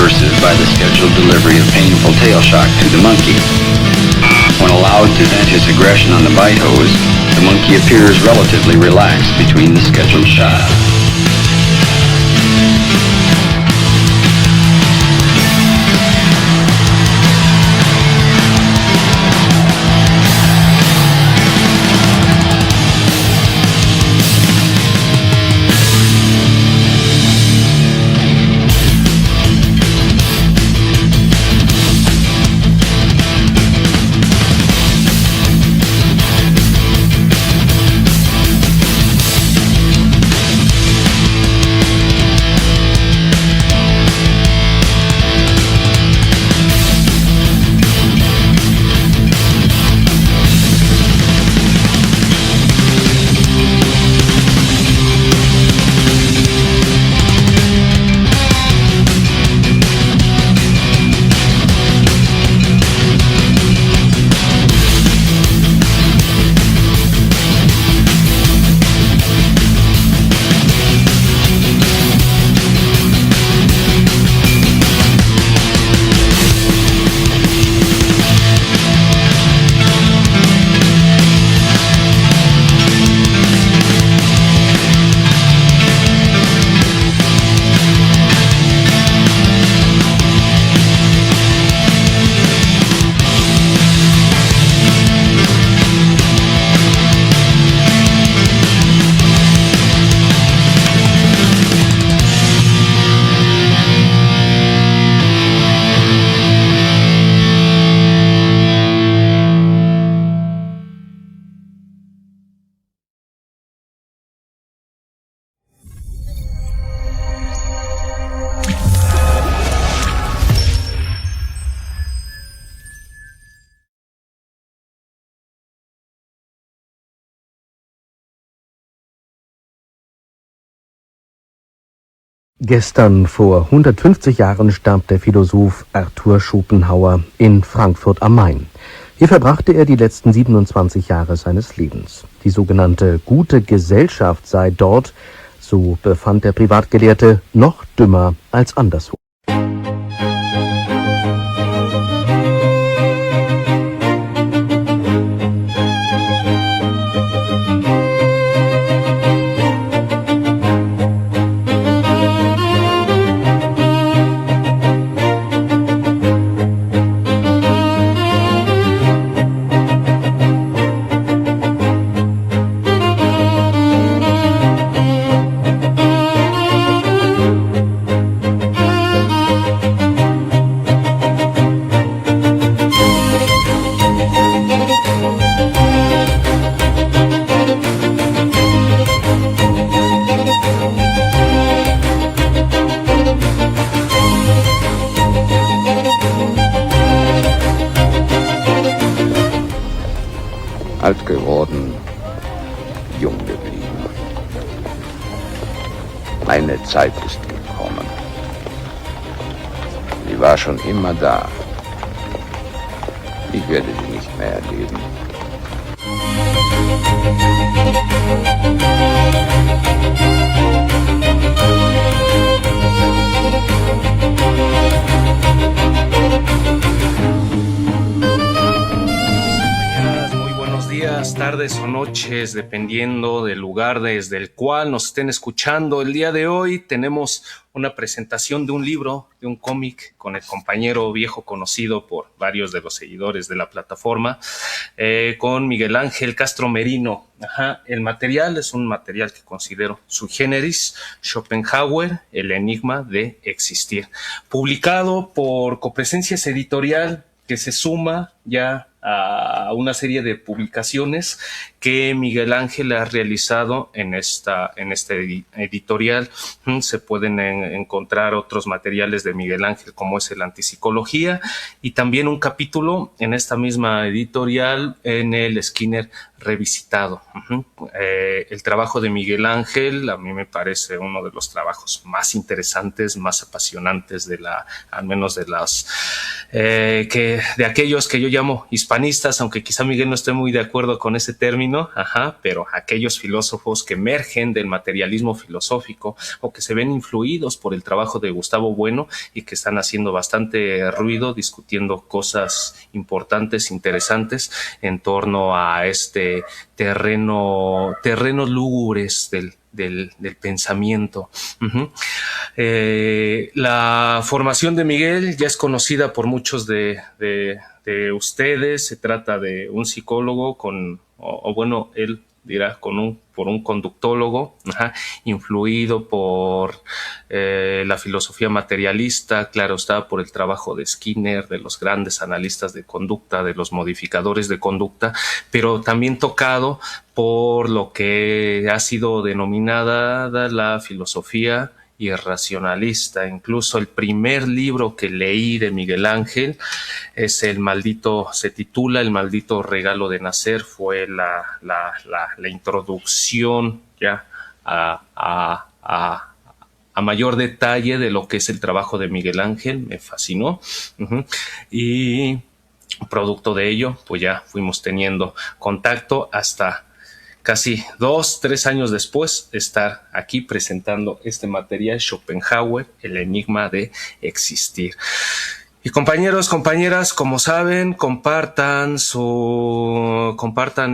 aversive by the scheduled delivery of painful tail shock to the monkey. When allowed to vent his aggression on the bite hose, the monkey appears relatively relaxed between the scheduled shots. Gestern vor 150 Jahren starb der Philosoph Arthur Schopenhauer in Frankfurt am Main. Hier verbrachte er die letzten 27 Jahre seines Lebens. Die sogenannte gute Gesellschaft sei dort, so befand der Privatgelehrte, noch dümmer als anderswo. Alt geworden, jung geblieben. Meine Zeit ist gekommen. Sie war schon immer da. Ich werde sie nicht mehr erleben. Tardes o noches, dependiendo del lugar desde el cual nos estén escuchando. El día de hoy tenemos una presentación de un libro, de un cómic, con el compañero viejo conocido por varios de los seguidores de la plataforma, con Miguel Ángel Castro Merino. El material es un material que considero sui generis, Schopenhauer, el enigma de existir. Publicado por Copresencias Editorial, que se suma ya a una serie de publicaciones que Miguel Ángel ha realizado en esta editorial. Se pueden encontrar otros materiales de Miguel Ángel, como es el Antipsicología, y también un capítulo en esta misma editorial en el Skinner revisitado. El trabajo de Miguel Ángel a mí me parece uno de los trabajos más interesantes, más apasionantes al menos de aquellos que yo llamo hispanistas, aunque quizá Miguel no esté muy de acuerdo con ese término, pero aquellos filósofos que emergen del materialismo filosófico o que se ven influidos por el trabajo de Gustavo Bueno y que están haciendo bastante ruido discutiendo cosas importantes, interesantes en torno a este terrenos lúgubres del pensamiento. La formación de Miguel ya es conocida por muchos de ustedes. Se trata de un psicólogo él dirá por un conductólogo, influido por la filosofía materialista, claro está, por el trabajo de Skinner, de los grandes analistas de conducta, de los modificadores de conducta, pero también tocado por lo que ha sido denominada la filosofía irracionalista. Incluso el primer libro que leí de Miguel Ángel se titula El maldito regalo de nacer. Fue la introducción ya a mayor detalle de lo que es el trabajo de Miguel Ángel. Me fascinó. Y producto de ello, pues ya fuimos teniendo contacto hasta casi 2-3 años después estar aquí presentando este material, Schopenhauer, el enigma de existir. Y compañeros, compañeras, como saben, compartan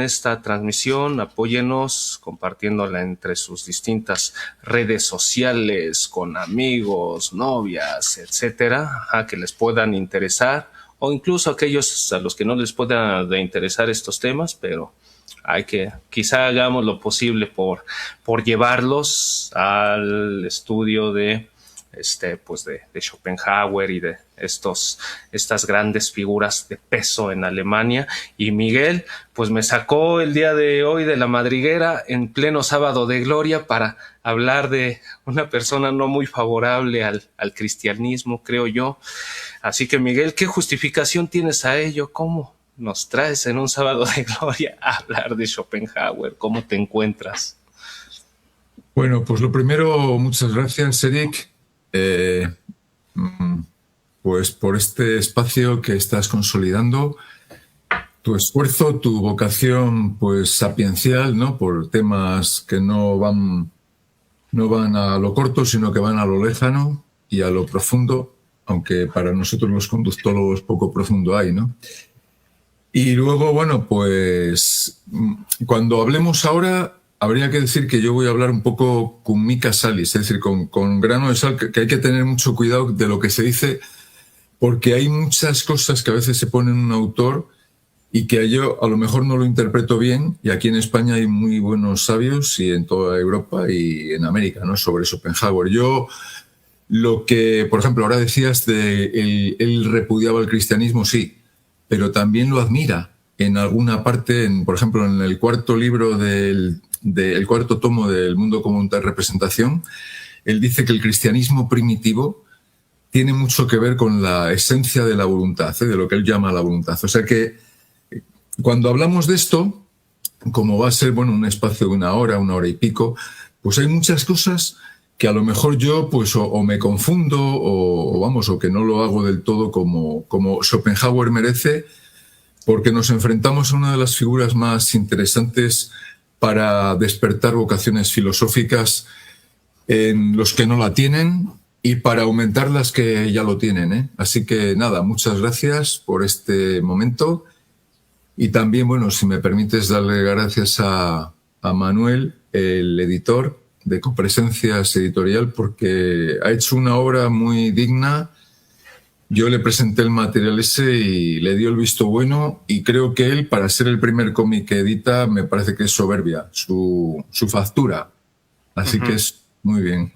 esta transmisión, apóyenos compartiéndola entre sus distintas redes sociales, con amigos, novias, etcétera, que les puedan interesar, o incluso aquellos a los que no les pueda interesar estos temas, pero quizá hagamos lo posible por llevarlos al estudio de Schopenhauer y de estas grandes figuras de peso en Alemania. Y Miguel, pues me sacó el día de hoy de la madriguera en pleno sábado de gloria para hablar de una persona no muy favorable al cristianismo, creo yo. Así que, Miguel, ¿qué justificación tienes a ello? ¿Cómo nos traes en un sábado de gloria a hablar de Schopenhauer? ¿Cómo te encuentras? Bueno, pues lo primero, muchas gracias, Eric, pues por este espacio que estás consolidando, tu esfuerzo, tu vocación, pues sapiencial, ¿no? Por temas que no van a lo corto, sino que van a lo lejano y a lo profundo, aunque para nosotros los conductólogos poco profundo hay, ¿no? Y luego, bueno, pues cuando hablemos ahora, habría que decir que yo voy a hablar un poco con mica salis, es decir, con grano de sal, que hay que tener mucho cuidado de lo que se dice, porque hay muchas cosas que a veces se pone en un autor y que yo a lo mejor no lo interpreto bien, y aquí en España hay muy buenos sabios, y en toda Europa y en América, ¿no?, sobre Schopenhauer. Yo, lo que, por ejemplo, ahora decías de él repudiaba el cristianismo, sí, pero también lo admira en alguna parte, por ejemplo, en el cuarto libro el cuarto tomo del Mundo como representación, él dice que el cristianismo primitivo tiene mucho que ver con la esencia de la voluntad, de lo que él llama la voluntad. O sea que cuando hablamos de esto, como va a ser, bueno, un espacio de una hora y pico, pues hay muchas cosas que a lo mejor yo pues o me confundo o que no lo hago del todo como Schopenhauer merece, porque nos enfrentamos a una de las figuras más interesantes para despertar vocaciones filosóficas en los que no la tienen y para aumentar las que ya lo tienen, ¿eh? Así que nada, muchas gracias por este momento, y también, bueno, si me permites darle gracias a Manuel, el editor de Copresencias Editorial, porque ha hecho una obra muy digna. Yo le presenté el material ese y le dio el visto bueno, y creo que él, para ser el primer cómic que edita, me parece que es soberbia su factura. Así que es muy bien.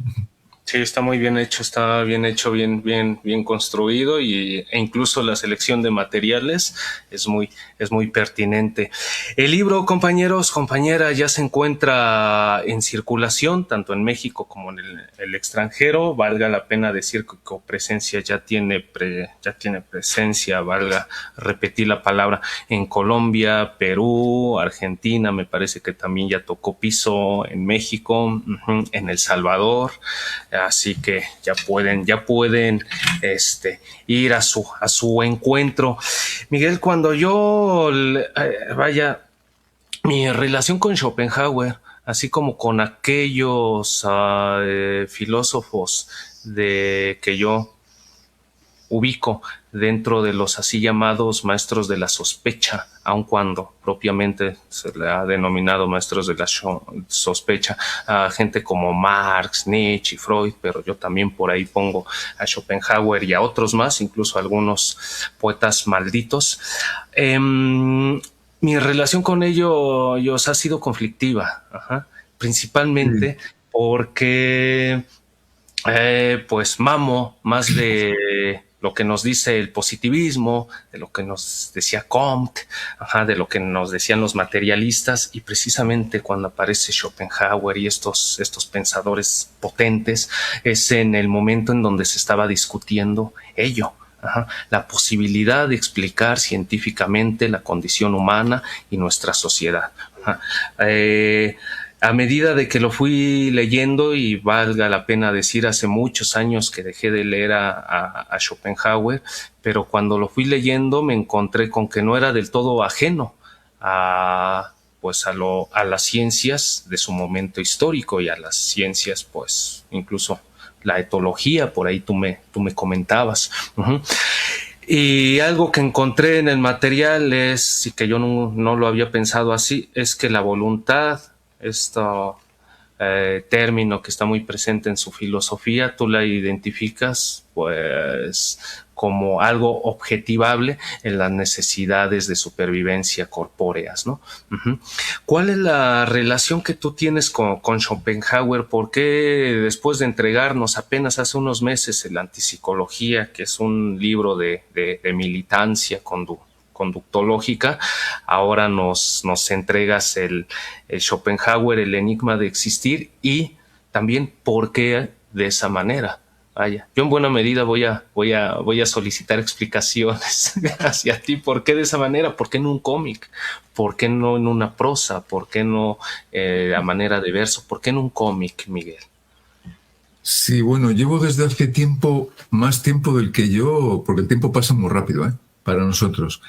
Sí, está muy bien hecho, bien construido e incluso la selección de materiales es muy pertinente. El libro, compañeros, compañeras, ya se encuentra en circulación tanto en México como en el extranjero. Valga la pena decir que Copresencia ya tiene presencia, valga repetir la palabra, en Colombia, Perú, Argentina, me parece que también ya tocó piso en México, en El Salvador. Así que ya pueden ir a su encuentro. Miguel, cuando yo mi relación con Schopenhauer, así como con aquellos filósofos que yo ubico dentro de los así llamados maestros de la sospecha, aun cuando propiamente se le ha denominado maestros de la sospecha a gente como Marx, Nietzsche y Freud, pero yo también por ahí pongo a Schopenhauer y a otros más, incluso a algunos poetas malditos. Mi relación con ellos ha sido conflictiva, principalmente porque pues mamo más de lo que nos dice el positivismo, de lo que nos decía Comte, de lo que nos decían los materialistas, y precisamente cuando aparece Schopenhauer y estos pensadores potentes, es en el momento en donde se estaba discutiendo ello. La posibilidad de explicar científicamente la condición humana y nuestra sociedad. A medida de que lo fui leyendo, y valga la pena decir, hace muchos años que dejé de leer a Schopenhauer, pero cuando lo fui leyendo me encontré con que no era del todo ajeno a las ciencias de su momento histórico y a las ciencias, pues, incluso la etología, por ahí tú me comentabas. Y algo que encontré en el material es, y que yo no lo había pensado así, es que la voluntad, término que está muy presente en su filosofía, tú la identificas pues como algo objetivable en las necesidades de supervivencia corpóreas, ¿no? ¿Cuál es la relación que tú tienes con Schopenhauer? ¿Por qué después de entregarnos apenas hace unos meses el Antipsicología, que es un libro de militancia conductológica, ahora nos entregas el Schopenhauer, el enigma de existir, y también por qué de esa manera? Vaya, yo en buena medida voy a solicitar explicaciones hacia ti. ¿Por qué de esa manera? ¿Por qué en un cómic? ¿Por qué no en una prosa? ¿Por qué no a manera de verso? ¿Por qué en un cómic, Miguel? Sí, bueno, llevo desde hace tiempo, más tiempo del que yo, porque el tiempo pasa muy rápido, para nosotros.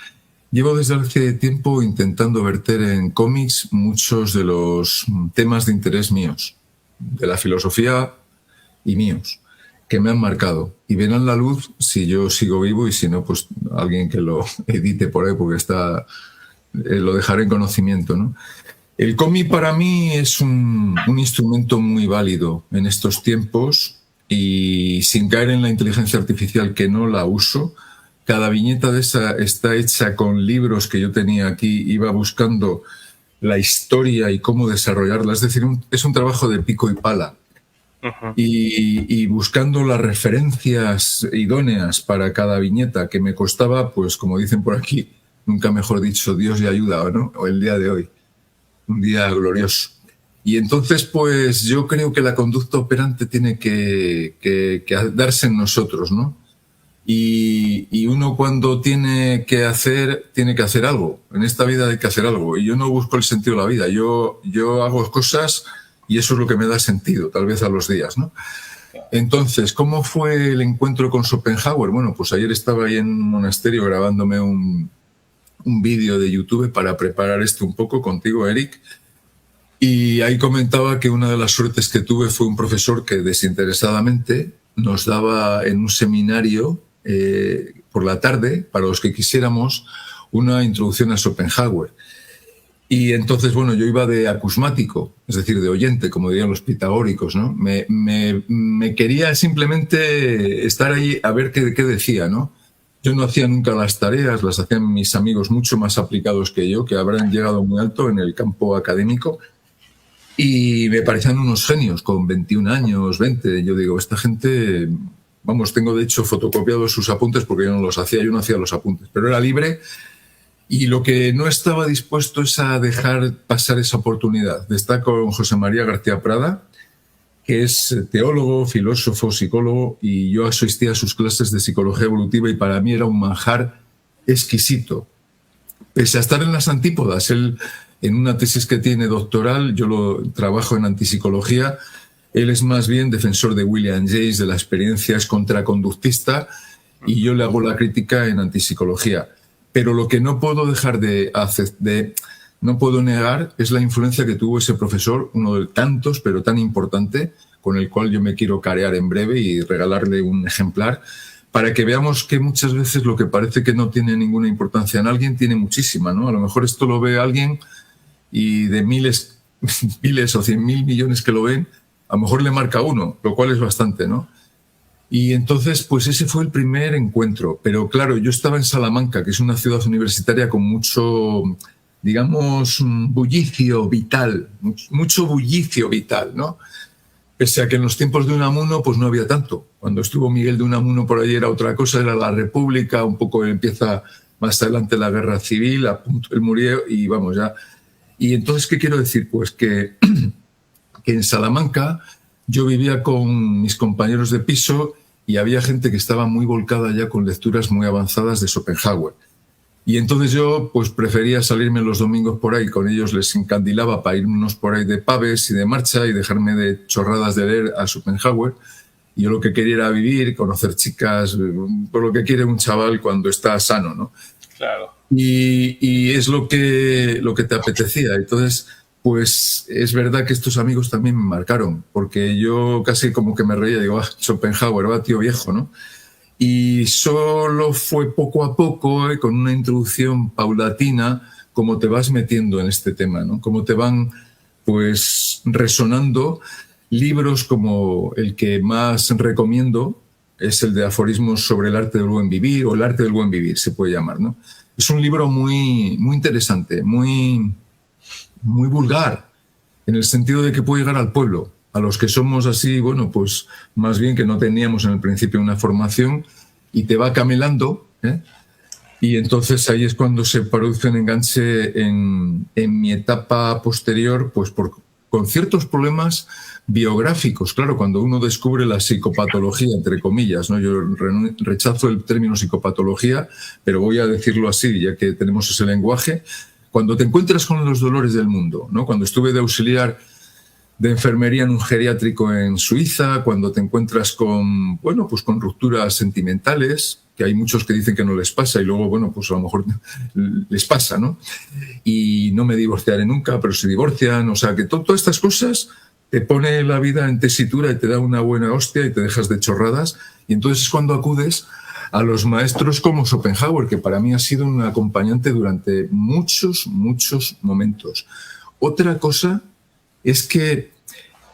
Llevo desde hace tiempo intentando verter en cómics muchos de los temas de interés míos, de la filosofía y míos, que me han marcado, y verán la luz si yo sigo vivo, y si no, pues alguien que lo edite por ahí, porque lo dejaré en conocimiento, ¿no? El cómic para mí es un instrumento muy válido en estos tiempos, y sin caer en la inteligencia artificial, que no la uso. Cada viñeta de esa está hecha con libros que yo tenía aquí, iba buscando la historia y cómo desarrollarla, es decir, es un trabajo de pico y pala. Y buscando las referencias idóneas para cada viñeta, que me costaba, pues como dicen por aquí, nunca mejor dicho, Dios y ayuda, ¿no? O el día de hoy, un día glorioso. Y entonces, pues yo creo que la conducta operante tiene que darse en nosotros, ¿no? Y uno, cuando tiene que hacer algo. En esta vida hay que hacer algo. Y yo no busco el sentido de la vida. Yo hago cosas, y eso es lo que me da sentido, tal vez, a los días, ¿no? Entonces, ¿cómo fue el encuentro con Schopenhauer? Bueno, pues ayer estaba ahí en un monasterio grabándome un vídeo de YouTube para preparar esto un poco contigo, Eric. Y ahí comentaba que una de las suertes que tuve fue un profesor que desinteresadamente nos daba en un seminario por la tarde, para los que quisiéramos, una introducción a Schopenhauer. Y entonces, bueno, yo iba de acusmático, es decir, de oyente, como dirían los pitagóricos, ¿no? Me quería simplemente estar ahí a ver qué decía, ¿no? Yo no hacía nunca las tareas, las hacían mis amigos mucho más aplicados que yo, que habrán llegado muy alto en el campo académico. y me parecían unos genios con 21 años, 20. Yo digo, esta gente, vamos, tengo de hecho fotocopiados sus apuntes porque yo no los hacía, yo no hacía los apuntes, pero era libre. Y lo que no estaba dispuesto es a dejar pasar esa oportunidad de estar con José María García Prada, que es teólogo, filósofo, psicólogo, y yo asistía a sus clases de psicología evolutiva y para mí era un manjar exquisito. Pese a estar en las antípodas, él en una tesis que tiene doctoral, yo lo trabajo en antipsicología, él es más bien defensor de William James, de la experiencia, es contraconductista, y yo le hago la crítica en antipsicología. Pero lo que no puedo dejar no puedo negar es la influencia que tuvo ese profesor, uno de tantos, pero tan importante, con el cual yo me quiero carear en breve y regalarle un ejemplar, para que veamos que muchas veces lo que parece que no tiene ninguna importancia en alguien tiene muchísima, ¿no? A lo mejor esto lo ve alguien y de miles o 100.000 millones que lo ven, a lo mejor le marca uno, lo cual es bastante, ¿no? Y entonces, pues ese fue el primer encuentro. Pero claro, yo estaba en Salamanca, que es una ciudad universitaria con mucho, digamos, bullicio vital, mucho bullicio vital, ¿no? Pese a que en los tiempos de Unamuno, pues no había tanto. Cuando estuvo Miguel de Unamuno por allí era otra cosa, era la República, un poco empieza más adelante la Guerra Civil, a punto él murió y vamos ya. Y entonces, ¿qué quiero decir? Pues que en Salamanca yo vivía con mis compañeros de piso y había gente que estaba muy volcada ya con lecturas muy avanzadas de Schopenhauer. Y entonces yo pues prefería salirme los domingos por ahí, con ellos les encandilaba para irnos por ahí de pubs y de marcha y dejarme de chorradas de leer a Schopenhauer. Y yo lo que quería era vivir, conocer chicas, por lo que quiere un chaval cuando está sano, ¿no? Claro. Y es lo que te apetecía. Entonces, pues es verdad que estos amigos también me marcaron, porque yo casi como que me reía, digo, Schopenhauer, va tío viejo, ¿no? Y solo fue poco a poco, con una introducción paulatina, como te vas metiendo en este tema, ¿no? Como te van, pues, resonando libros como el que más recomiendo, es el de Aforismos sobre el arte del buen vivir, o el arte del buen vivir, se puede llamar, ¿no? Es un libro muy, muy interesante, muy vulgar, en el sentido de que puede llegar al pueblo, a los que somos así, bueno, pues más bien que no teníamos en el principio una formación y te va camelando, ¿eh? Y entonces ahí es cuando se produce un enganche en mi etapa posterior, pues con ciertos problemas biográficos. Claro, cuando uno descubre la psicopatología, entre comillas, ¿no? Yo rechazo el término psicopatología, pero voy a decirlo así, ya que tenemos ese lenguaje. Cuando te encuentras con los dolores del mundo, ¿no? Cuando estuve de auxiliar de enfermería en un geriátrico en Suiza, cuando te encuentras con, bueno, pues con rupturas sentimentales, que hay muchos que dicen que no les pasa y luego, bueno, pues a lo mejor les pasa, ¿no? Y no me divorciaré nunca, pero se divorcian, o sea, que todas estas cosas te pone la vida en tesitura y te da una buena hostia y te dejas de chorradas, y entonces es cuando acudes a los maestros como Schopenhauer, que para mí ha sido un acompañante durante muchos, muchos momentos. Otra cosa es que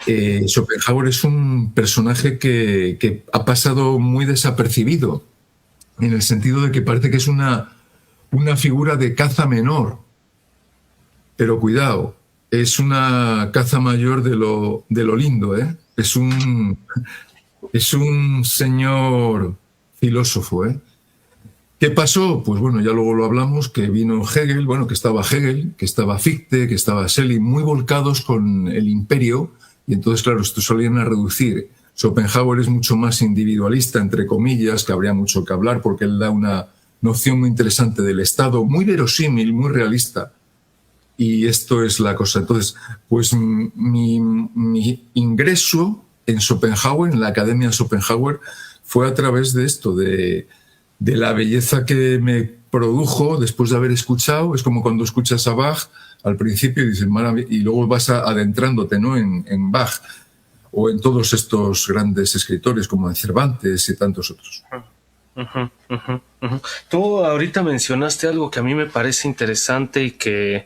Schopenhauer es un personaje que ha pasado muy desapercibido, en el sentido de que parece que es una figura de caza menor. Pero cuidado, es una caza mayor de lo lindo, ¿eh? Es un señor filósofo, ¿eh? ¿Qué pasó? Pues bueno, ya luego lo hablamos, que vino Hegel, bueno, que estaba Fichte, que estaba Schelling, muy volcados con el imperio, y entonces, claro, esto solían a reducir. Schopenhauer es mucho más individualista, entre comillas, que habría mucho que hablar, porque él da una noción muy interesante del Estado, muy verosímil, muy realista. Y esto es la cosa. Entonces, pues mi ingreso en Schopenhauer, en la Academia Schopenhauer, fue a través de esto, de la belleza que me produjo después de haber escuchado. Es como cuando escuchas a Bach al principio y dices, y luego vas adentrándote, ¿no? en Bach o en todos estos grandes escritores como en Cervantes y tantos otros. Tú ahorita mencionaste algo que a mí me parece interesante y que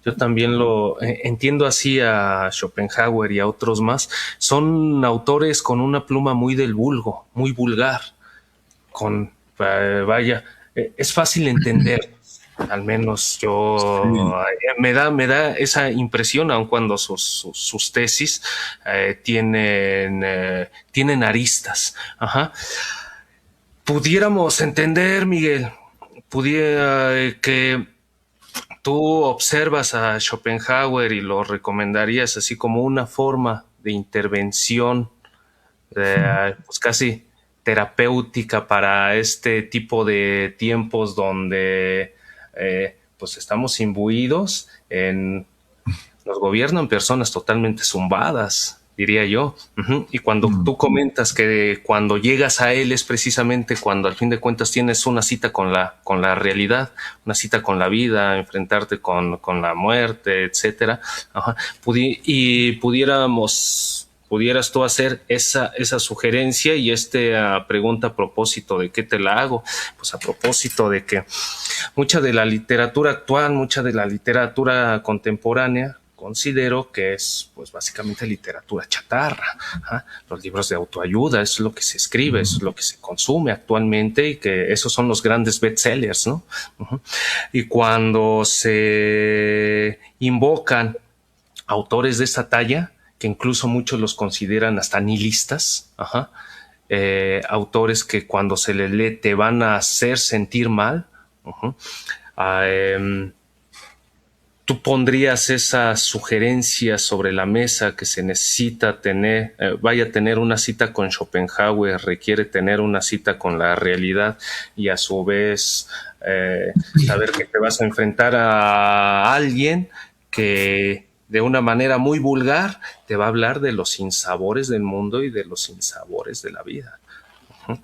yo también lo entiendo así a Schopenhauer y a otros más. Son autores con una pluma muy del vulgo, muy vulgar, con, vaya, es fácil entender. Al menos yo me da esa impresión, aun cuando sus tesis tienen aristas. Ajá. Pudiéramos entender, Miguel, que tú observas a Schopenhauer y lo recomendarías así como una forma de intervención, pues casi terapéutica para este tipo de tiempos donde pues estamos imbuidos nos gobiernan personas totalmente zumbadas, diría yo. Uh-huh. Y cuando tú comentas que cuando llegas a él es precisamente cuando al fin de cuentas tienes una cita con la realidad, una cita con la vida, enfrentarte con la muerte, etcétera. Ajá. Pudieras tú hacer esa sugerencia y pregunta a propósito de qué te la hago. Pues a propósito de que mucha de la literatura actual, mucha de la literatura contemporánea, considero que es pues básicamente literatura chatarra. ¿Ah? Los libros de autoayuda es lo que se escribe, es lo que se consume actualmente y que esos son los grandes bestsellers, ¿no? Uh-huh. Y cuando se invocan autores de esta talla, que incluso muchos los consideran hasta nihilistas, ajá, autores que cuando se les lee te van a hacer sentir mal, uh-huh. Tú pondrías esa sugerencia sobre la mesa que se necesita tener, vaya a tener una cita con Schopenhauer, requiere tener una cita con la realidad y a su vez saber que te vas a enfrentar a alguien que de una manera muy vulgar te va a hablar de los sinsabores del mundo y de los sinsabores de la vida. Uh-huh.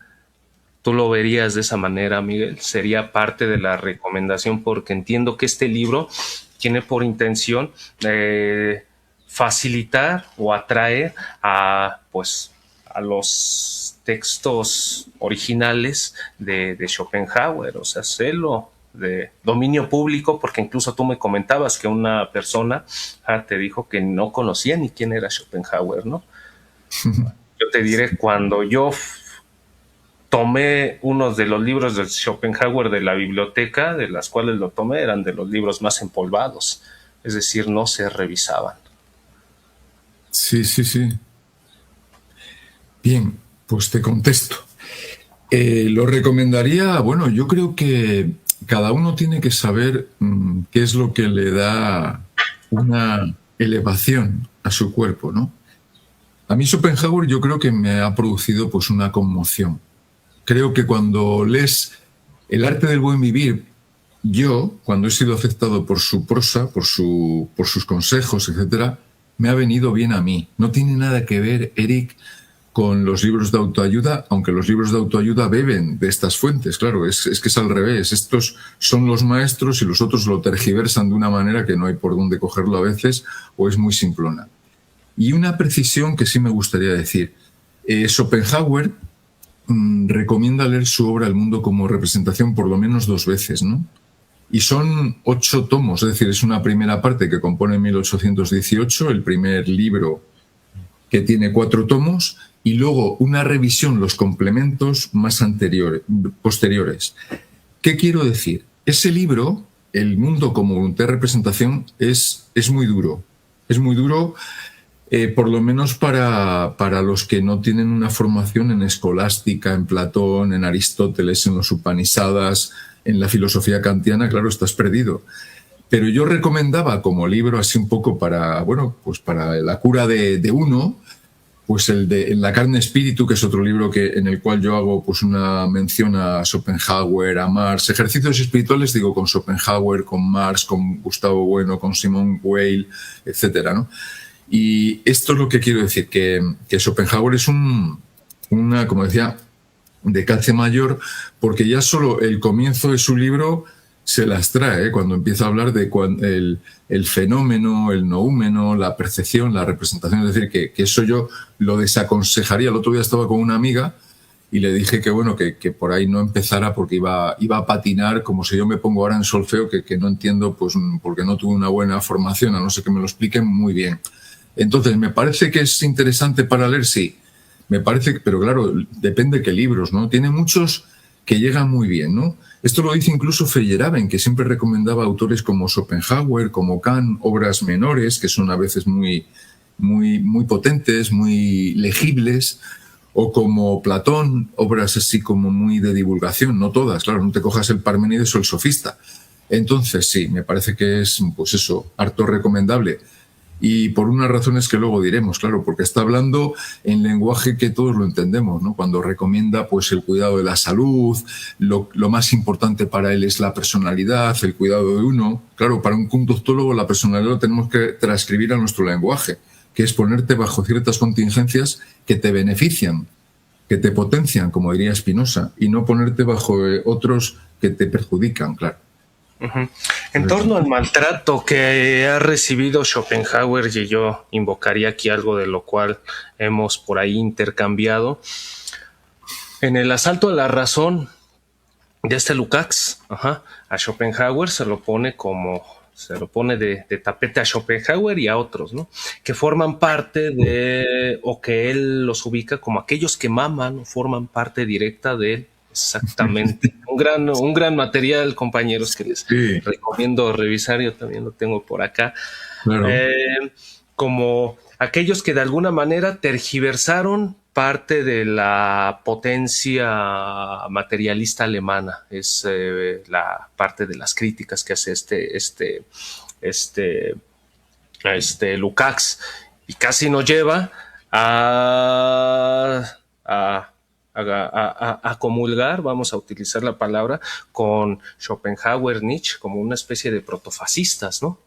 ¿Tú lo verías de esa manera, Miguel? Sería parte de la recomendación porque entiendo que este libro tiene por intención facilitar o atraer a los textos originales de Schopenhauer, o sea, hacerlo de dominio público, porque incluso tú me comentabas que una persona te dijo que no conocía ni quién era Schopenhauer, ¿no? Yo te diré, cuando yo tomé unos de los libros de Schopenhauer de la biblioteca, de las cuales lo tomé, eran de los libros más empolvados, es decir, no se revisaban. Sí. Bien, pues te contesto. Lo recomendaría, bueno, yo creo que cada uno tiene que saber qué es lo que le da una elevación a su cuerpo, ¿no? A mí Schopenhauer yo creo que me ha producido pues una conmoción. Creo que cuando lees El arte del buen vivir, yo, cuando he sido afectado por su prosa, por sus consejos, etcétera, me ha venido bien a mí. No tiene nada que ver, Eric, con los libros de autoayuda, aunque los libros de autoayuda beben de estas fuentes, claro, es que es al revés. Estos son los maestros y los otros lo tergiversan de una manera que no hay por dónde cogerlo a veces o es muy simplona. Y una precisión que sí me gustaría decir. Schopenhauer recomienda leer su obra El mundo como representación por lo menos 2 veces, ¿no? Y son 8 tomos, es decir, es una primera parte que compone 1818, el primer libro que tiene 4 tomos, y luego una revisión, los complementos más posteriores. ¿Qué quiero decir? Ese libro, El mundo como representación, es muy duro. Es muy duro, por lo menos para los que no tienen una formación en escolástica, en Platón, en Aristóteles, en los Upanishadas, en la filosofía kantiana, claro, estás perdido. Pero yo recomendaba como libro así un poco para la cura de uno, pues el de En la carne espíritu, que es otro libro en el cual yo hago pues una mención a Schopenhauer, a Marx. Ejercicios espirituales, digo, con Schopenhauer, con Marx, con Gustavo Bueno, con Simone Weil, etcétera, ¿no? Y esto es lo que quiero decir, que Schopenhauer es una, como decía, de calce mayor, porque ya solo el comienzo de su libro se las trae, cuando empieza a hablar de el fenómeno, el noúmeno, la percepción, la representación. Es decir, que eso yo lo desaconsejaría. El otro día estaba con una amiga y le dije que bueno, que por ahí no empezara porque iba a patinar, como si yo me pongo ahora en solfeo, que no entiendo, pues porque no tuve una buena formación, a no ser que me lo expliquen muy bien. Entonces, ¿me parece que es interesante para leer? Sí. Me parece, pero claro, depende de qué libros, ¿no? Tiene muchos que llegan muy bien, ¿no? Esto lo dice incluso Feyerabend, que siempre recomendaba autores como Schopenhauer, como Kant, obras menores, que son a veces muy potentes, muy legibles, o como Platón, obras así como muy de divulgación, no todas, claro, no te cojas el Parménides o el Sofista. Entonces, sí, me parece que es, pues eso, harto recomendable. Y por unas razones que luego diremos, claro, porque está hablando en lenguaje que todos lo entendemos, ¿no? Cuando recomienda pues el cuidado de la salud, lo más importante para él es la personalidad, el cuidado de uno. Claro, para un conductólogo la personalidad lo tenemos que transcribir a nuestro lenguaje, que es ponerte bajo ciertas contingencias que te benefician, que te potencian, como diría Spinoza, y no ponerte bajo otros que te perjudican, claro. Uh-huh. En torno al maltrato que ha recibido Schopenhauer, y yo invocaría aquí algo de lo cual hemos por ahí intercambiado, en el asalto a la razón de este Lukács, a Schopenhauer se lo pone de tapete a Schopenhauer y a otros, ¿no? Que forman parte de, o que él los ubica como aquellos que maman o forman parte directa de él. Exactamente. Un gran material, compañeros, que les recomiendo revisar. Yo también lo tengo por acá. Claro. Como aquellos que de alguna manera tergiversaron parte de la potencia materialista alemana. Es la parte de las críticas que hace este Lukács, y casi nos lleva a comulgar, vamos a utilizar la palabra, con Schopenhauer, Nietzsche, como una especie de protofascistas, ¿no?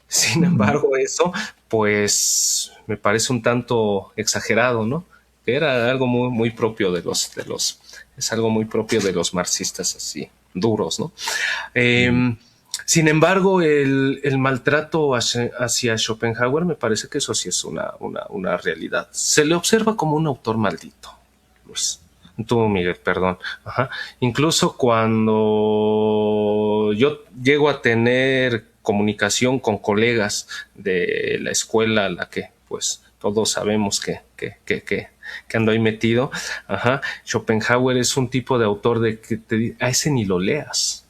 Sin embargo, eso, pues, me parece un tanto exagerado, ¿no? Que era algo muy propio es algo muy propio de los marxistas así, duros, ¿no? Sin embargo, el maltrato hacia Schopenhauer, me parece que eso sí es una realidad. Se le observa como un autor maldito. Pues, tú, Miguel, perdón. Incluso cuando yo llego a tener comunicación con colegas de la escuela a la que, pues, todos sabemos que ando ahí metido, Schopenhauer es un tipo de autor de que a ese ni lo leas,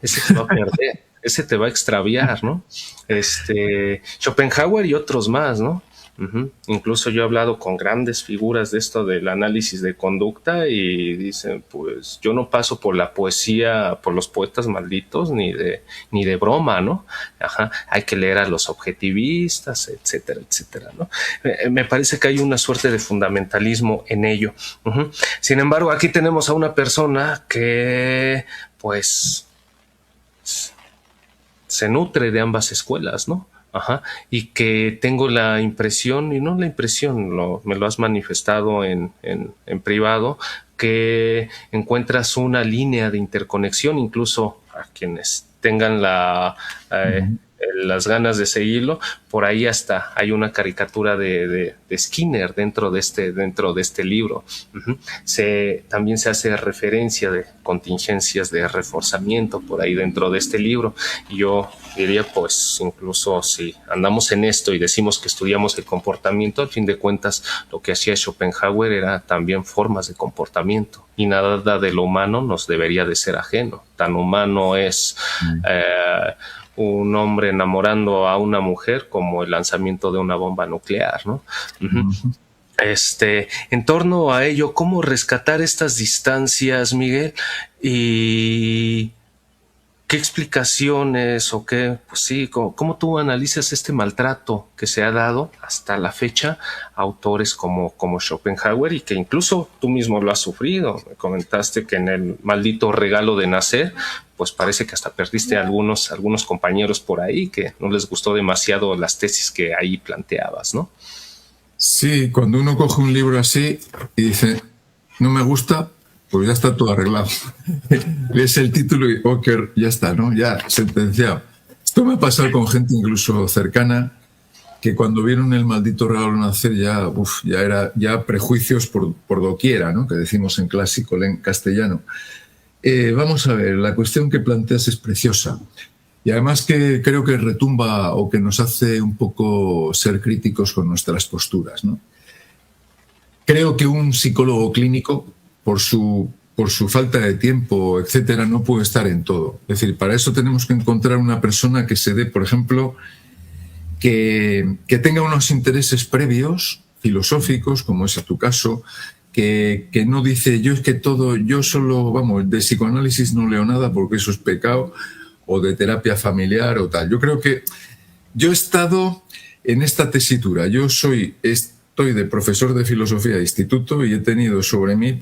ese te va a perder, ese te va a extraviar, ¿no? Schopenhauer y otros más, ¿no? Incluso yo he hablado con grandes figuras de esto del análisis de conducta y dicen, pues yo no paso por la poesía, por los poetas malditos ni de broma, ¿no? Hay que leer a los objetivistas, etcétera, etcétera, ¿no? Me parece que hay una suerte de fundamentalismo en ello. Sin embargo, aquí tenemos a una persona que, pues, se nutre de ambas escuelas, ¿no? Y que tengo la impresión, y no la impresión, me lo has manifestado en privado, que encuentras una línea de interconexión, incluso a quienes tengan las ganas de seguirlo, por ahí hasta hay una caricatura de Skinner dentro de este libro. También se hace referencia de contingencias de reforzamiento por ahí dentro de este libro. Y yo diría, pues, incluso si andamos en esto y decimos que estudiamos el comportamiento, al fin de cuentas lo que hacía Schopenhauer era también formas de comportamiento, y nada de lo humano nos debería de ser ajeno. Tan humano es un hombre enamorando a una mujer como el lanzamiento de una bomba nuclear, ¿no? En torno a ello, ¿cómo rescatar estas distancias, Miguel? Y ¿qué explicaciones o qué, pues sí, cómo tú analizas este maltrato que se ha dado hasta la fecha a autores como Schopenhauer, y que incluso tú mismo lo has sufrido? Me comentaste que en el maldito regalo de nacer, pues parece que hasta perdiste a algunos compañeros por ahí que no les gustó demasiado las tesis que ahí planteabas, ¿no? Sí, cuando uno coge un libro así y dice, no me gusta, pues ya está todo arreglado. Lees el título y ya está, ¿no? Ya, sentenciado. Esto me ha pasado con gente incluso cercana, que cuando vieron el maldito regalo de nacer ya era prejuicios por doquiera, ¿no? Que decimos en clásico, en castellano. Vamos a ver, la cuestión que planteas es preciosa. Y además que creo que retumba o que nos hace un poco ser críticos con nuestras posturas, ¿no? Creo que un psicólogo clínico, por su por su falta de tiempo, etcétera, no puede estar en todo. Es decir, para eso tenemos que encontrar una persona que se dé, por ejemplo, que tenga unos intereses previos, filosóficos, como es tu caso, que no dice, yo es que todo, yo solo, vamos, de psicoanálisis no leo nada porque eso es pecado, o de terapia familiar o tal. Yo creo que yo he estado en esta tesitura. Yo estoy de profesor de filosofía de instituto y he tenido sobre mí,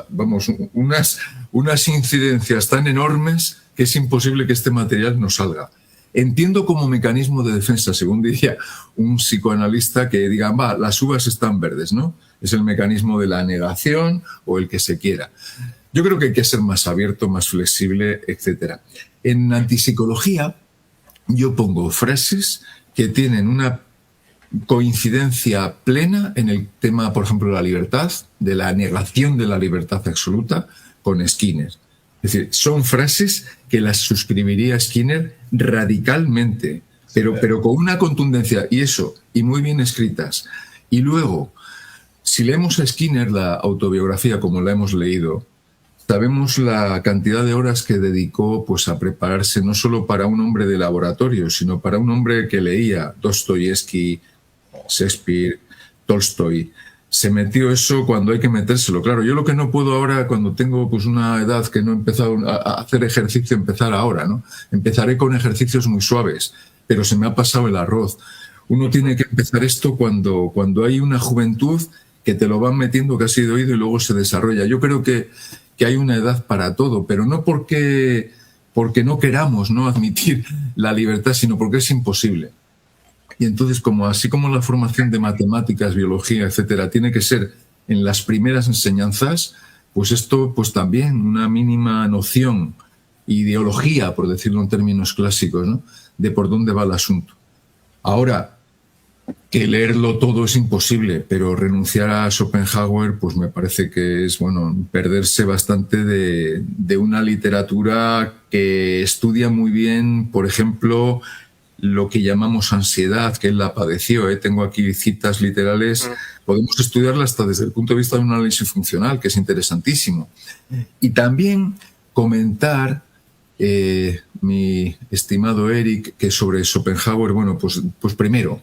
vamos, unas incidencias tan enormes que es imposible que este material no salga. Entiendo como mecanismo de defensa, según diría un psicoanalista, que digan, las uvas están verdes, ¿no? Es el mecanismo de la negación o el que se quiera. Yo creo que hay que ser más abierto, más flexible, etc. En antipsicología yo pongo frases que tienen una coincidencia plena en el tema, por ejemplo, de la libertad, de la negación de la libertad absoluta, con Skinner. Es decir, son frases que las suscribiría Skinner radicalmente, pero con una contundencia, y muy bien escritas. Y luego, si leemos a Skinner, la autobiografía, como la hemos leído, sabemos la cantidad de horas que dedicó pues, a prepararse no solo para un hombre de laboratorio, sino para un hombre que leía Dostoyevsky, Shakespeare, Tolstoy. Se metió eso cuando hay que metérselo. Claro, yo lo que no puedo ahora, cuando tengo pues una edad que no he empezado a hacer ejercicio, empezar ahora, ¿no? Empezaré con ejercicios muy suaves, pero se me ha pasado el arroz. Uno tiene que empezar esto cuando hay una juventud que te lo van metiendo casi de oído y luego se desarrolla. Yo creo que hay una edad para todo, pero no porque no queramos no admitir la libertad, sino porque es imposible. Y entonces, así como la formación de matemáticas, biología, etcétera, tiene que ser en las primeras enseñanzas, pues esto pues también una mínima noción, ideología, por decirlo en términos clásicos, ¿no? De por dónde va el asunto. Ahora, que leerlo todo es imposible, pero renunciar a Schopenhauer, pues me parece que es, perderse bastante de una literatura que estudia muy bien, por ejemplo, lo que llamamos ansiedad, que él la padeció. Tengo aquí citas literales. Podemos estudiarla hasta desde el punto de vista de un análisis funcional, que es interesantísimo. Y también comentar, mi estimado Eric, que sobre Schopenhauer, pues primero,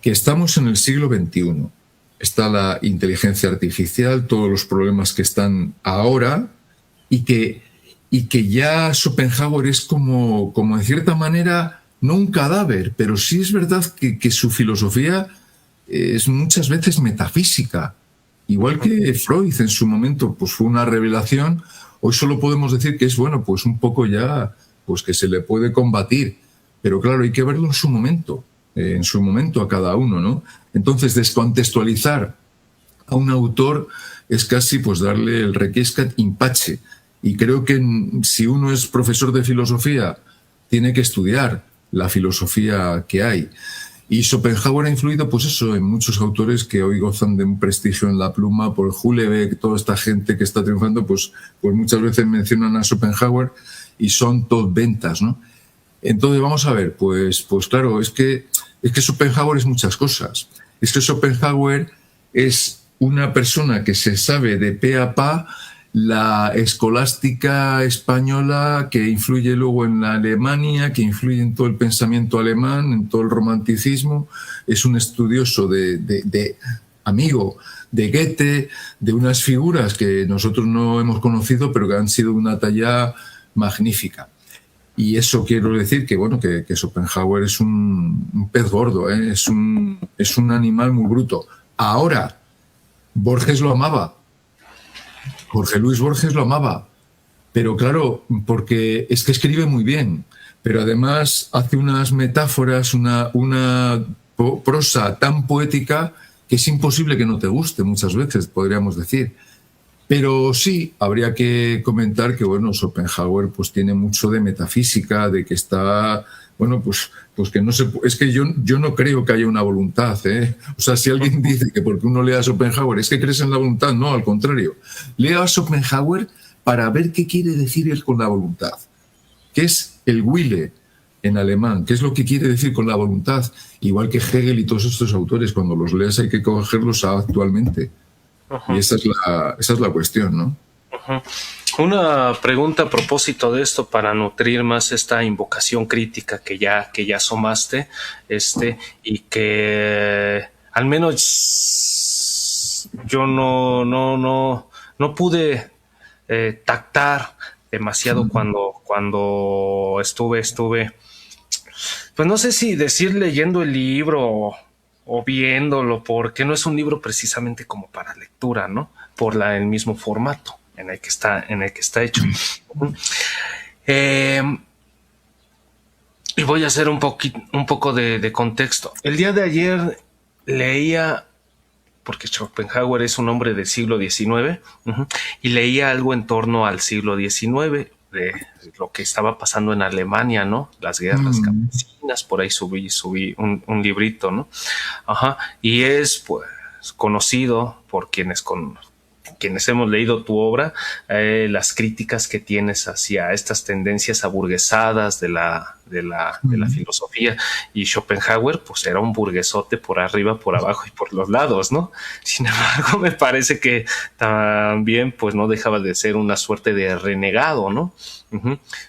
que estamos en el siglo XXI. Está la inteligencia artificial, todos los problemas que están ahora, y que ya Schopenhauer es como en cierta manera, no un cadáver, pero sí es verdad que su filosofía es muchas veces metafísica. Igual que Freud en su momento pues fue una revelación, hoy solo podemos decir que es pues un poco ya pues que se le puede combatir. Pero claro, hay que verlo en su momento a cada uno, ¿no? Entonces, descontextualizar a un autor es casi pues darle el requiescat in pace. Y creo que si uno es profesor de filosofía, tiene que estudiar la filosofía que hay. Y Schopenhauer ha influido, pues eso, en muchos autores que hoy gozan de un prestigio en la pluma, por Houellebecq, toda esta gente que está triunfando, pues muchas veces mencionan a Schopenhauer y son todas ventas, ¿no? Entonces, vamos a ver, pues claro, es que Schopenhauer es muchas cosas. Es que Schopenhauer es una persona que se sabe de pe a pa la escolástica española, que influye luego en la Alemania, que influye en todo el pensamiento alemán, en todo el romanticismo. Es un estudioso de amigo de Goethe, de unas figuras que nosotros no hemos conocido, pero que han sido de una talla magnífica. Y eso quiero decir que Schopenhauer es un pez gordo, ¿eh? Es un animal muy bruto. Ahora, Borges lo amaba. Jorge Luis Borges lo amaba, pero claro, porque es que escribe muy bien, pero además hace unas metáforas, una prosa tan poética que es imposible que no te guste muchas veces, podríamos decir. Pero sí, habría que comentar que Schopenhauer pues tiene mucho de metafísica, de que está, pues que no se, es que yo no creo que haya una voluntad, ¿eh? O sea, si alguien dice que porque uno lea a Schopenhauer es que crees en la voluntad, no, al contrario. Lea a Schopenhauer para ver qué quiere decir él con la voluntad, qué es el Wille en alemán, qué es lo que quiere decir con la voluntad, igual que Hegel y todos estos autores, cuando los leas hay que cogerlos actualmente. Y esa es la cuestión, ¿no? Una pregunta a propósito de esto para nutrir más esta invocación crítica que ya asomaste, y que al menos yo no pude tactar demasiado cuando estuve, pues no sé si decir leyendo el libro o viéndolo, porque no es un libro precisamente como para lectura, ¿no? Por el mismo formato en el que está hecho. Y voy a hacer un poco de contexto. El día de ayer leía, porque Schopenhauer es un hombre del siglo XIX, y leía algo en torno al siglo XIX, de lo que estaba pasando en Alemania, ¿no? Las guerras campesinas, por ahí subí un librito, ¿no? Y es, pues, conocido por quienes hemos leído tu obra, las críticas que tienes hacia estas tendencias aburguesadas de la filosofía. Y Schopenhauer, pues, era un burguesote por arriba, por abajo y por los lados, ¿no? Sin embargo, me parece que también, pues, no dejaba de ser una suerte de renegado, ¿no?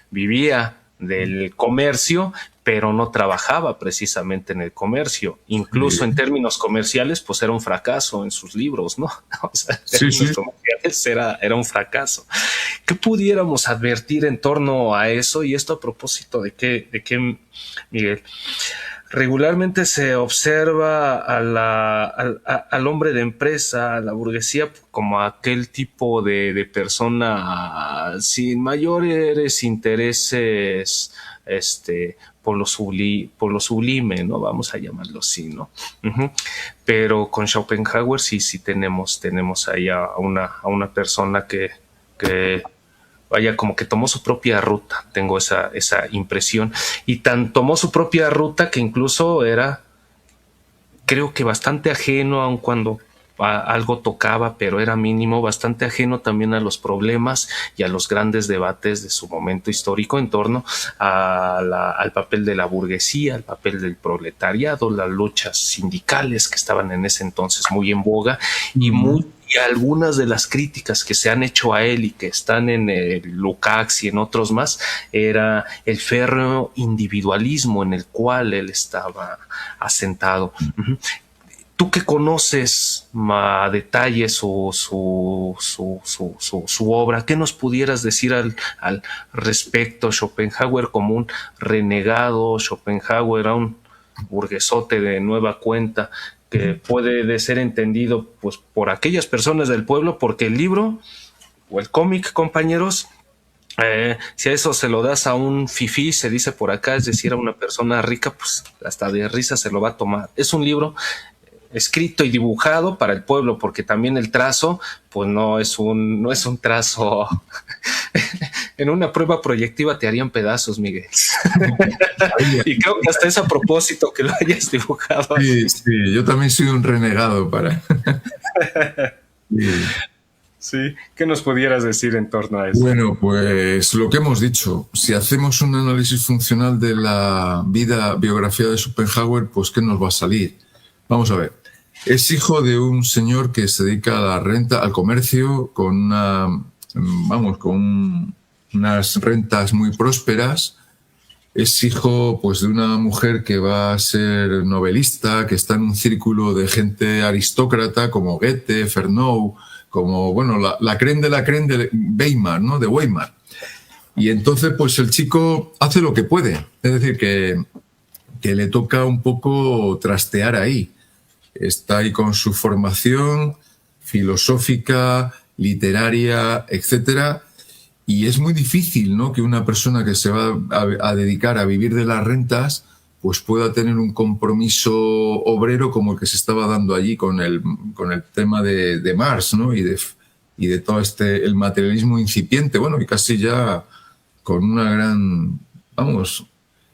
Vivía del comercio, pero no trabajaba precisamente en el comercio. Incluso en términos comerciales, pues era un fracaso en sus libros, ¿no? O sea, en términos comerciales era un fracaso. ¿Qué pudiéramos advertir en torno a eso? Y esto a propósito de que Miguel, regularmente se observa al hombre de empresa, a la burguesía, como aquel tipo de persona sin mayores intereses, por lo sublime, ¿no? Vamos a llamarlo así, ¿no? Pero con Schopenhauer sí tenemos ahí a una persona que vaya, como que tomó su propia ruta. Tengo esa impresión. Y tan tomó su propia ruta que incluso era, creo que bastante ajeno, aun cuando algo tocaba, pero era mínimo, bastante ajeno también a los problemas y a los grandes debates de su momento histórico en torno al papel de la burguesía, al papel del proletariado, las luchas sindicales que estaban en ese entonces muy en boga, y algunas de las críticas que se han hecho a él y que están en el Lukács y en otros más, era el férreo individualismo en el cual él estaba asentado. Tú que conoces a detalle su obra, ¿qué nos pudieras decir al respecto? Schopenhauer como un renegado, Schopenhauer era un burguesote de nueva cuenta, que puede de ser entendido, pues, por aquellas personas del pueblo, porque el libro o el cómic, compañeros, si a eso se lo das a un fifí, se dice por acá, es decir, a una persona rica, pues hasta de risa se lo va a tomar. Es un libro escrito y dibujado para el pueblo, porque también el trazo, pues no es un trazo. En una prueba proyectiva te harían pedazos, Miguel. Y creo que hasta es a propósito que lo hayas dibujado. Sí, yo también soy un renegado para... Sí, ¿qué nos pudieras decir en torno a eso? Bueno, pues lo que hemos dicho, si hacemos un análisis funcional de la biografía de Schopenhauer, pues ¿qué nos va a salir? Vamos a ver. Es hijo de un señor que se dedica a la renta, al comercio, con unas rentas muy prósperas. Es hijo, pues, de una mujer que va a ser novelista, que está en un círculo de gente aristócrata como Goethe, Fernow, como, bueno, la crème de Weimar, ¿no? De Weimar. Y entonces, pues, el chico hace lo que puede. Es decir, que le toca un poco trastear ahí. Está ahí con su formación filosófica, literaria, etcétera, y es muy difícil, ¿no?, que una persona que se va a dedicar a vivir de las rentas, pues pueda tener un compromiso obrero como el que se estaba dando allí con el tema de Marx, ¿no?, y de todo el materialismo incipiente, bueno, y casi ya con una gran,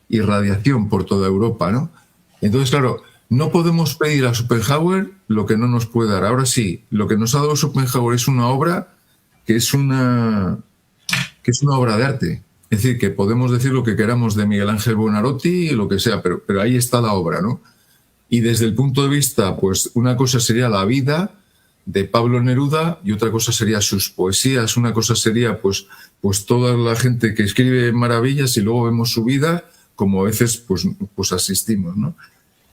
irradiación por toda Europa, ¿no? Entonces, claro, no podemos pedir a Schopenhauer lo que no nos puede dar. Ahora sí, lo que nos ha dado Schopenhauer es una obra que es una obra de arte. Es decir, que podemos decir lo que queramos de Miguel Ángel Buonarroti y lo que sea, pero ahí está la obra, ¿no? Y desde el punto de vista, pues una cosa sería la vida de Pablo Neruda y otra cosa sería sus poesías, una cosa sería pues toda la gente que escribe maravillas y luego vemos su vida como a veces pues asistimos, ¿no?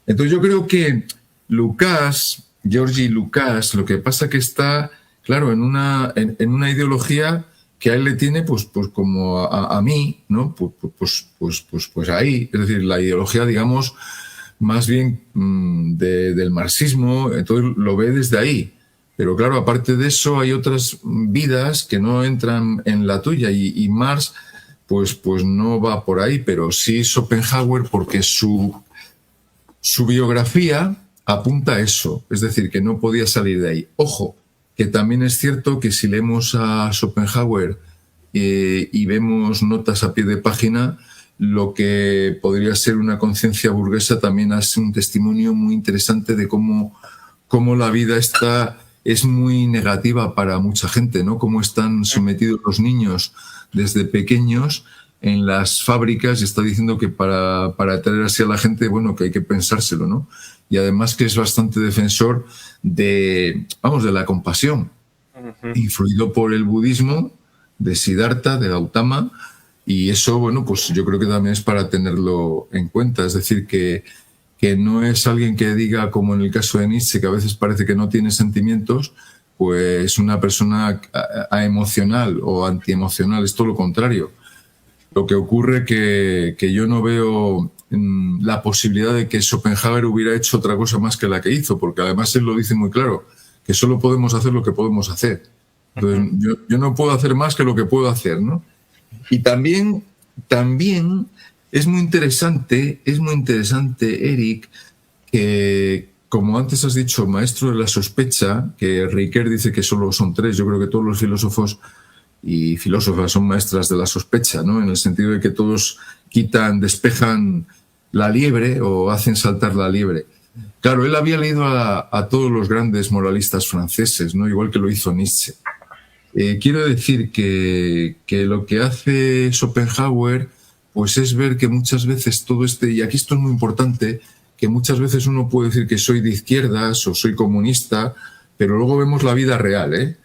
Entonces yo creo que Georgi Lucas, lo que pasa que está, claro, en una ideología que a él le tiene pues como a mí, ¿no? Pues ahí, es decir, la ideología, digamos, más bien del marxismo, entonces lo ve desde ahí. Pero claro, aparte de eso hay otras vidas que no entran en la tuya y Marx pues no va por ahí, pero sí Schopenhauer porque su biografía apunta a eso, es decir, que no podía salir de ahí. Ojo, que también es cierto que si leemos a Schopenhauer y vemos notas a pie de página, lo que podría ser una conciencia burguesa también hace un testimonio muy interesante de cómo la vida es muy negativa para mucha gente, ¿no? Cómo están sometidos los niños desde pequeños en las fábricas y está diciendo que para atraer así a la gente, bueno, que hay que pensárselo, ¿no? Y además que es bastante defensor de la compasión, influido por el budismo de Siddhartha, de Gautama, y eso, bueno, pues yo creo que también es para tenerlo en cuenta, es decir, que no es alguien que diga, como en el caso de Nietzsche, que a veces parece que no tiene sentimientos, pues una persona aemocional o antiemocional, es todo lo contrario. Lo que ocurre que yo no veo la posibilidad de que Schopenhauer hubiera hecho otra cosa más que la que hizo, porque además él lo dice muy claro, que solo podemos hacer lo que podemos hacer. Entonces, yo no puedo hacer más que lo que puedo hacer, ¿no? Y también es muy interesante, Eric, que, como antes has dicho, maestro de la sospecha, que Ricoeur dice que solo son 3, yo creo que todos los filósofos y filósofas son maestras de la sospecha, ¿no? En el sentido de que todos despejan la liebre o hacen saltar la liebre. Claro, él había leído a todos los grandes moralistas franceses, ¿no? Igual que lo hizo Nietzsche. Quiero decir que lo que hace Schopenhauer pues es ver que muchas veces y aquí esto es muy importante, que muchas veces uno puede decir que soy de izquierdas o soy comunista, pero luego vemos la vida real, ¿eh?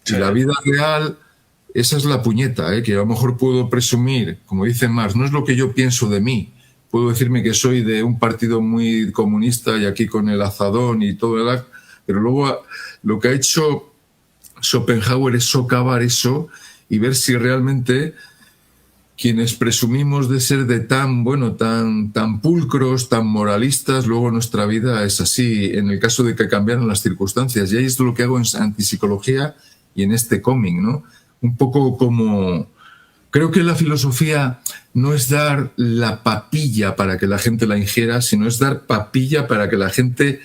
Sí. Y la vida real, esa es la puñeta, ¿eh? Que a lo mejor puedo presumir, como dice Marx, no es lo que yo pienso de mí, puedo decirme que soy de un partido muy comunista y aquí con el azadón y todo, pero luego lo que ha hecho Schopenhauer es socavar eso y ver si realmente quienes presumimos de ser de tan pulcros, tan moralistas, luego nuestra vida es así, en el caso de que cambiaran las circunstancias. Y ahí es lo que hago en antipsicología y en este cómic, ¿no? Un poco como... Creo que la filosofía no es dar la papilla para que la gente la ingiera, sino es dar papilla para que la gente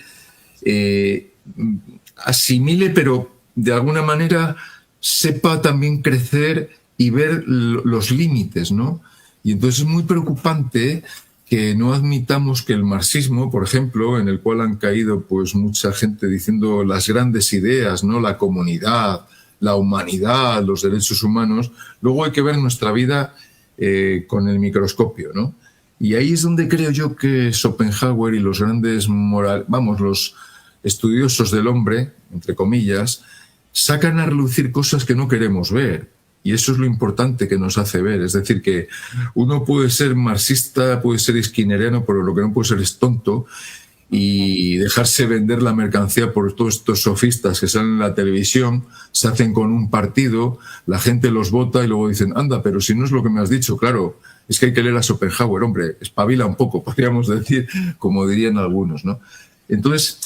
asimile, pero de alguna manera sepa también crecer y ver los límites, ¿no? Y entonces es muy preocupante que no admitamos que el marxismo, por ejemplo, en el cual han caído pues mucha gente diciendo las grandes ideas, ¿no? La comunidad, la humanidad, los derechos humanos, luego hay que ver nuestra vida con el microscopio, ¿no? Y ahí es donde creo yo que Schopenhauer y los grandes los estudiosos del hombre, entre comillas, sacan a relucir cosas que no queremos ver. Y eso es lo importante que nos hace ver. Es decir, que uno puede ser marxista, puede ser skinneriano, pero lo que no puede ser es tonto y dejarse vender la mercancía por todos estos sofistas que salen en la televisión, se hacen con un partido, la gente los vota y luego dicen, anda, pero si no es lo que me has dicho, claro, es que hay que leer a Schopenhauer, hombre, espabila un poco, podríamos decir, como dirían algunos, ¿no? Entonces...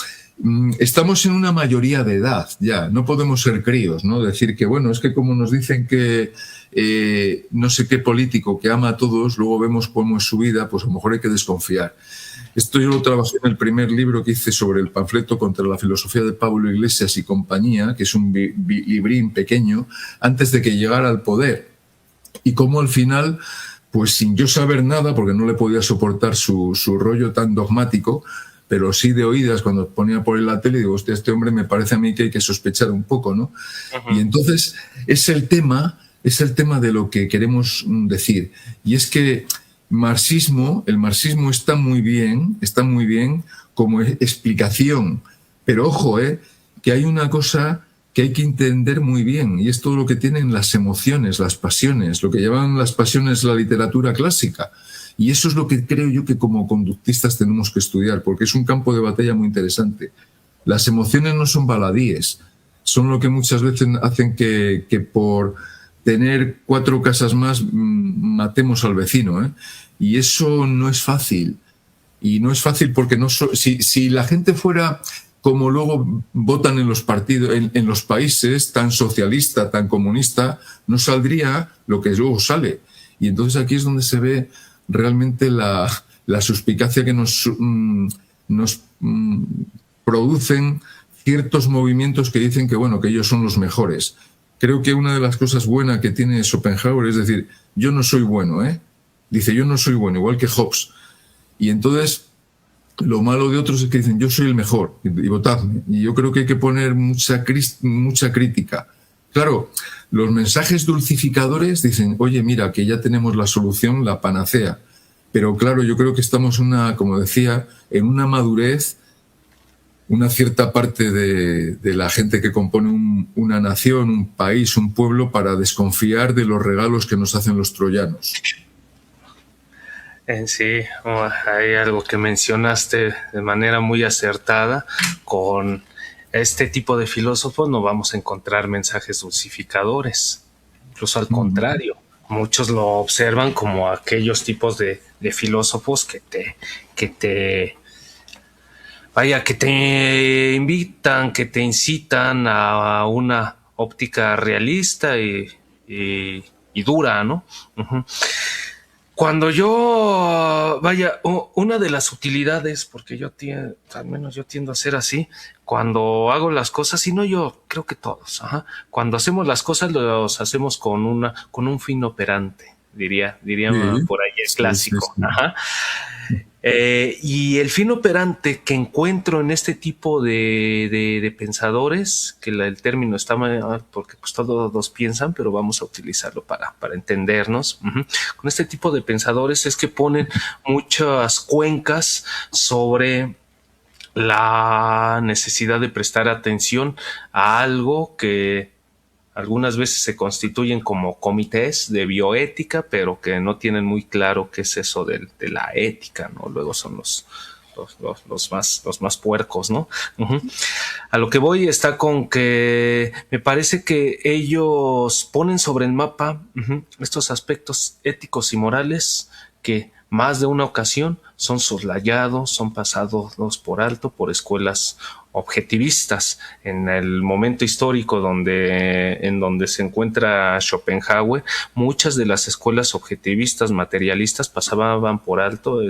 estamos en una mayoría de edad ya, no podemos ser críos, ¿no? Decir que, bueno, es que como nos dicen que no sé qué político que ama a todos, luego vemos cómo es su vida, pues a lo mejor hay que desconfiar. Esto yo lo trabajé en el primer libro que hice sobre el panfleto contra la filosofía de Pablo Iglesias y compañía, que es un librín pequeño, antes de que llegara al poder. Y cómo al final, pues sin yo saber nada, porque no le podía soportar su rollo tan dogmático, pero sí de oídas, cuando ponía por la tele, digo, hostia, este hombre me parece a mí que hay que sospechar un poco, ¿no? Uh-huh. Y entonces es el tema de lo que queremos decir. Y es que el marxismo está muy bien como explicación, pero ojo, que hay una cosa que hay que entender muy bien, y es todo lo que tienen las emociones, las pasiones, lo que llaman las pasiones la literatura clásica. Y eso es lo que creo yo que como conductistas tenemos que estudiar, porque es un campo de batalla muy interesante. Las emociones no son baladíes, son lo que muchas veces hacen que por tener 4 casas más matemos al vecino, ¿eh? Y eso no es fácil. Y no es fácil porque si la gente fuera como luego votan en los partidos, en los países, tan socialista, tan comunista, no saldría lo que luego sale. Y entonces aquí es donde se ve realmente la suspicacia que nos producen ciertos movimientos que dicen que, bueno, que ellos son los mejores. Creo que una de las cosas buenas que tiene Schopenhauer es decir, yo no soy bueno, ¿eh? Dice, yo no soy bueno, igual que Hobbes. Y entonces, lo malo de otros es que dicen, yo soy el mejor, y votadme. Y yo creo que hay que poner mucha crítica. Claro, los mensajes dulcificadores dicen, oye, mira, que ya tenemos la solución, la panacea. Pero claro, yo creo que estamos, como decía, en una madurez, una cierta parte de la gente que compone una nación, un país, un pueblo, para desconfiar de los regalos que nos hacen los troyanos. Sí, hay algo que mencionaste de manera muy acertada. Con este tipo de filósofos no vamos a encontrar mensajes dulcificadores, incluso al contrario. Muchos lo observan como aquellos tipos de filósofos que te invitan, que te incitan a una óptica realista y dura, ¿no? Uh-huh. Cuando yo, una de las utilidades, porque al menos yo tiendo a ser así, cuando hago las cosas, y no yo, creo que todos, cuando hacemos las cosas los hacemos con un fin operante, diría por ahí el clásico. Sí. Y el fin operante que encuentro en este tipo de pensadores, que el término está mal porque pues todos piensan, pero vamos a utilizarlo para entendernos. Uh-huh. Con este tipo de pensadores es que ponen muchas cuencas sobre la necesidad de prestar atención a algo que algunas veces se constituyen como comités de bioética, pero que no tienen muy claro qué es eso de la ética, ¿no? Luego son los más puercos, ¿no? Uh-huh. A lo que voy está con que me parece que ellos ponen sobre el mapa estos aspectos éticos y morales que más de una ocasión son soslayados, son pasados por alto por escuelas objetivistas. En el momento histórico en donde se encuentra Schopenhauer, muchas de las escuelas objetivistas materialistas pasaban por alto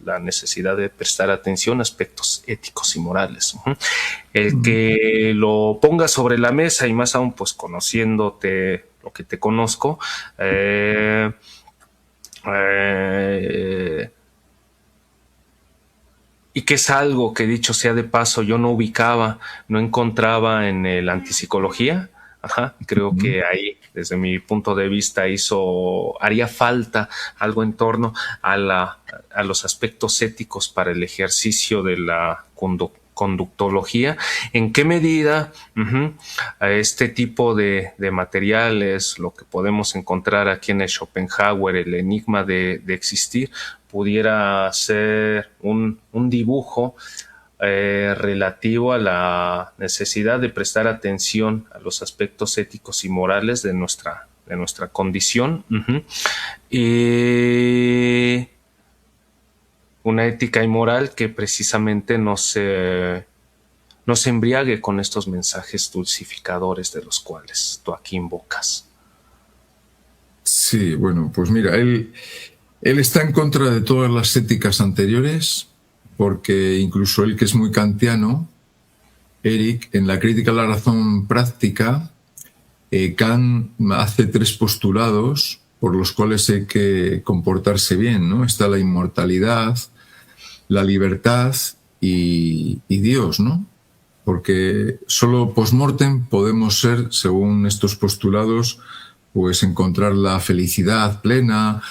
la necesidad de prestar atención a aspectos éticos y morales. El que lo ponga sobre la mesa, y más aún pues conociéndote lo que te conozco, y que es algo que, dicho sea de paso, yo no encontraba en el antipsicología. Creo que ahí, desde mi punto de vista, haría falta algo en torno a los aspectos éticos para el ejercicio de la conductología. ¿En qué medida a este tipo de materiales, lo que podemos encontrar aquí en el Schopenhauer, el enigma de existir, pudiera ser un dibujo relativo a la necesidad de prestar atención a los aspectos éticos y morales de nuestra condición? Y una ética y moral que precisamente no se embriague con estos mensajes dulcificadores de los cuales tú aquí invocas. Sí, bueno, pues mira, él está en contra de todas las éticas anteriores, porque incluso él, que es muy kantiano, Eric, en la crítica a la razón práctica, Kant hace 3 postulados por los cuales hay que comportarse bien, ¿no? Está la inmortalidad, la libertad y Dios, ¿no? Porque solo post-mortem podemos ser, según estos postulados, pues encontrar la felicidad plena,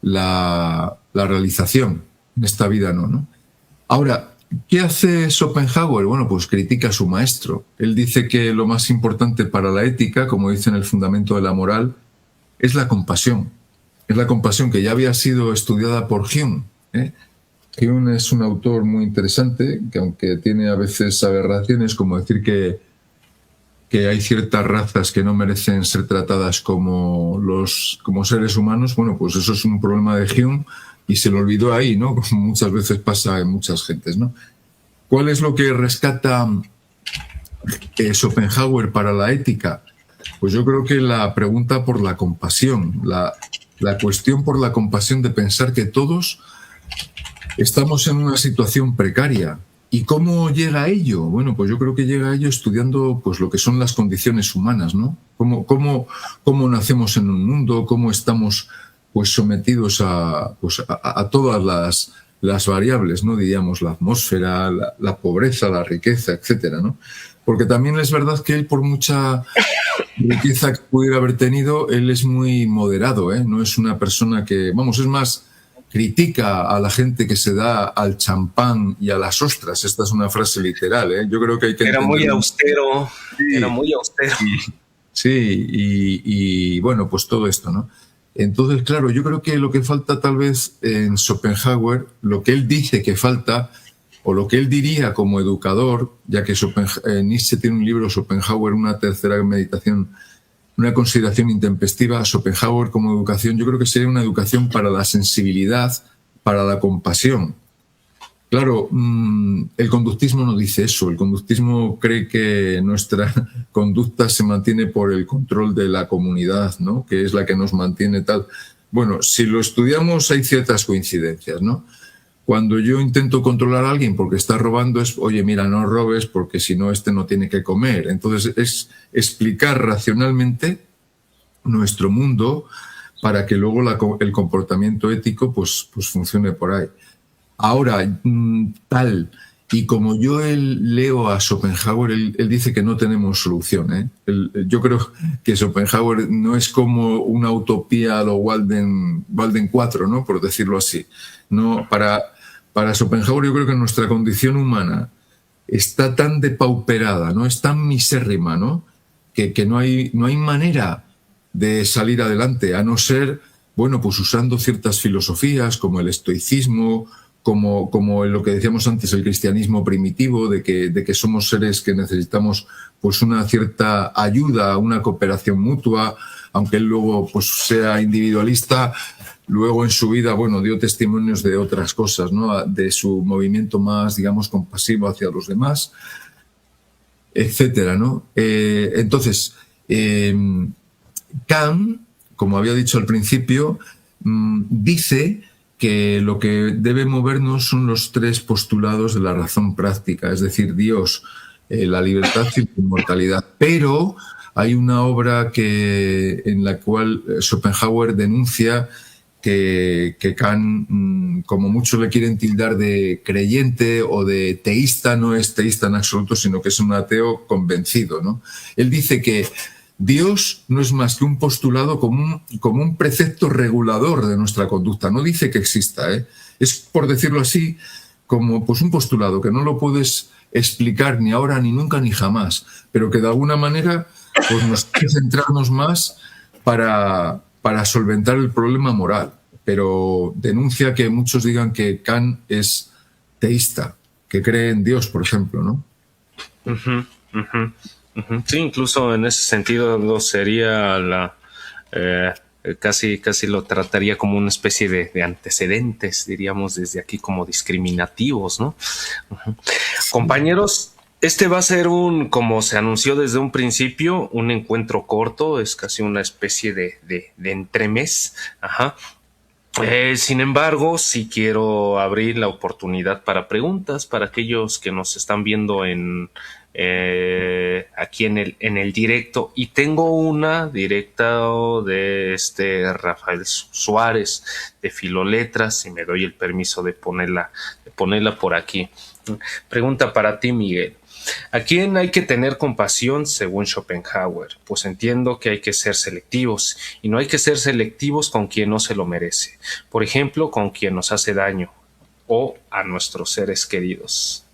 la realización. En esta vida no. Ahora, ¿Qué hace Schopenhauer? Bueno, pues critica a su maestro. Él dice que lo más importante para la ética, como dice en el fundamento de la moral, es la compasión. Es la compasión que ya había sido estudiada por Hume. Hume es un autor muy interesante, que aunque tiene a veces aberraciones, como decir que hay ciertas razas que no merecen ser tratadas como seres humanos, bueno, pues eso es un problema de Hume y se lo olvidó ahí, ¿no? Como muchas veces pasa en muchas gentes, ¿no? ¿Cuál es lo que rescata Schopenhauer para la ética? Pues yo creo que la pregunta por la compasión, la cuestión por la compasión de pensar que todos estamos en una situación precaria. ¿Y cómo llega a ello? Bueno, pues yo creo que llega a ello estudiando pues lo que son las condiciones humanas, ¿no? Cómo nacemos en un mundo, cómo estamos pues sometidos a todas las variables, ¿no? Diríamos la atmósfera, la pobreza, la riqueza, etcétera, ¿no? Porque también es verdad que él, por mucha riqueza que pudiera haber tenido, él es muy moderado, ¿eh? No es una persona que, vamos, es más, critica a la gente que se da al champán y a las ostras. Esta es una frase literal, ¿eh? Yo creo que hay que Era muy austero, sí, era muy austero. Sí, y bueno, pues todo esto, ¿no? Entonces, claro, yo creo que lo que falta tal vez en Schopenhauer, lo que él dice que falta, o lo que él diría como educador, ya que Nietzsche tiene un libro, Schopenhauer, una tercera meditación, una consideración intempestiva. Schopenhauer como educación, yo creo que sería una educación para la sensibilidad, para la compasión. Claro, el conductismo no dice eso. El conductismo cree que nuestra conducta se mantiene por el control de la comunidad, ¿no? Que es la que nos mantiene tal. Bueno, si lo estudiamos hay ciertas coincidencias, ¿no? Cuando yo intento controlar a alguien porque está robando es, oye, mira, no robes porque si no, este no tiene que comer. Entonces es explicar racionalmente nuestro mundo para que luego el comportamiento ético pues funcione por ahí. Ahora, tal y como yo leo a Schopenhauer, él dice que no tenemos solución, ¿eh? Yo creo que Schopenhauer no es como una utopía a lo Walden 4, ¿no? Por decirlo así. No, para Schopenhauer yo creo que nuestra condición humana está tan depauperada, ¿no? Es tan misérrima, ¿no? Que no hay manera de salir adelante, a no ser, bueno, pues usando ciertas filosofías como el estoicismo, como lo que decíamos antes, el cristianismo primitivo, de que somos seres que necesitamos pues una cierta ayuda, una cooperación mutua, aunque él luego pues sea individualista. Luego en su vida, bueno, dio testimonios de otras cosas, ¿no? De su movimiento más, digamos, compasivo hacia los demás, etcétera, ¿no? Entonces, Kant, como había dicho al principio, dice que lo que debe movernos son los tres postulados de la razón práctica, es decir, Dios, la libertad y la inmortalidad. Pero hay una obra en la cual Schopenhauer denuncia que Kant, como muchos le quieren tildar de creyente o de teísta, no es teísta en absoluto, sino que es un ateo convencido, ¿no? Él dice que Dios no es más que un postulado como un precepto regulador de nuestra conducta. No dice que exista, ¿eh? Es, por decirlo así, como pues un postulado que no lo puedes explicar ni ahora, ni nunca, ni jamás, pero que de alguna manera pues, nos hace centrarnos más para solventar el problema moral. Pero denuncia que muchos digan que Kant es teísta, que cree en Dios, por ejemplo, ¿no? Sí, incluso en ese sentido sería casi lo trataría como una especie de antecedentes, diríamos desde aquí, como discriminativos, ¿no? Compañeros, este va a ser como se anunció desde un principio, un encuentro corto, es casi una especie de entremés. Sin embargo, sí quiero abrir la oportunidad para preguntas para aquellos que nos están viendo aquí en el directo, y tengo una directa de Rafael Suárez de Filoletras, si me doy el permiso de ponerla por aquí. Pregunta para ti, Miguel. ¿A quién hay que tener compasión según Schopenhauer? Pues entiendo que hay que ser selectivos, y no hay que ser selectivos con quien no se lo merece. Por ejemplo, con quien nos hace daño. o a nuestros seres queridos?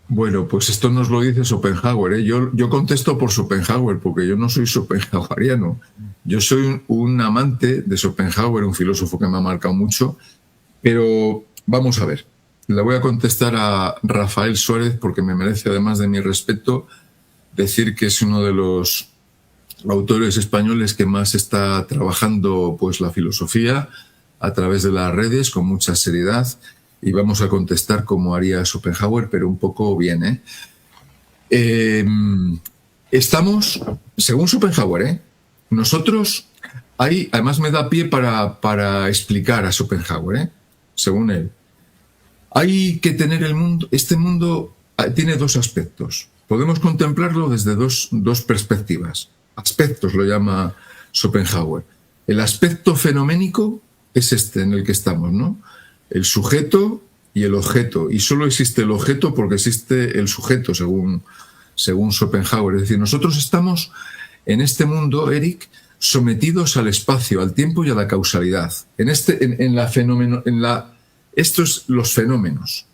Bueno, pues esto nos lo dice Schopenhauer, ¿eh? Yo contesto por Schopenhauer, porque yo no soy schopenhaueriano. Yo soy un amante de Schopenhauer, un filósofo que me ha marcado mucho, pero vamos a ver. Le voy a contestar a Rafael Suárez, porque me merece, además de mi respeto, decir que es uno de los autores españoles que más está trabajando pues la filosofía a través de las redes con mucha seriedad, y vamos a contestar como haría Schopenhauer, pero un poco bien, estamos, según Schopenhauer, nosotros, además me da pie para explicar a Schopenhauer, según él, hay que tener el mundo, este mundo tiene dos aspectos. Podemos contemplarlo desde dos perspectivas. Aspectos lo llama Schopenhauer. El aspecto fenoménico es este en el que estamos, ¿no? El sujeto y el objeto. Y solo existe el objeto porque existe el sujeto, según Schopenhauer. Es decir, nosotros estamos en este mundo, Eric, sometidos al espacio, al tiempo y a la causalidad. Estos los fenómenos.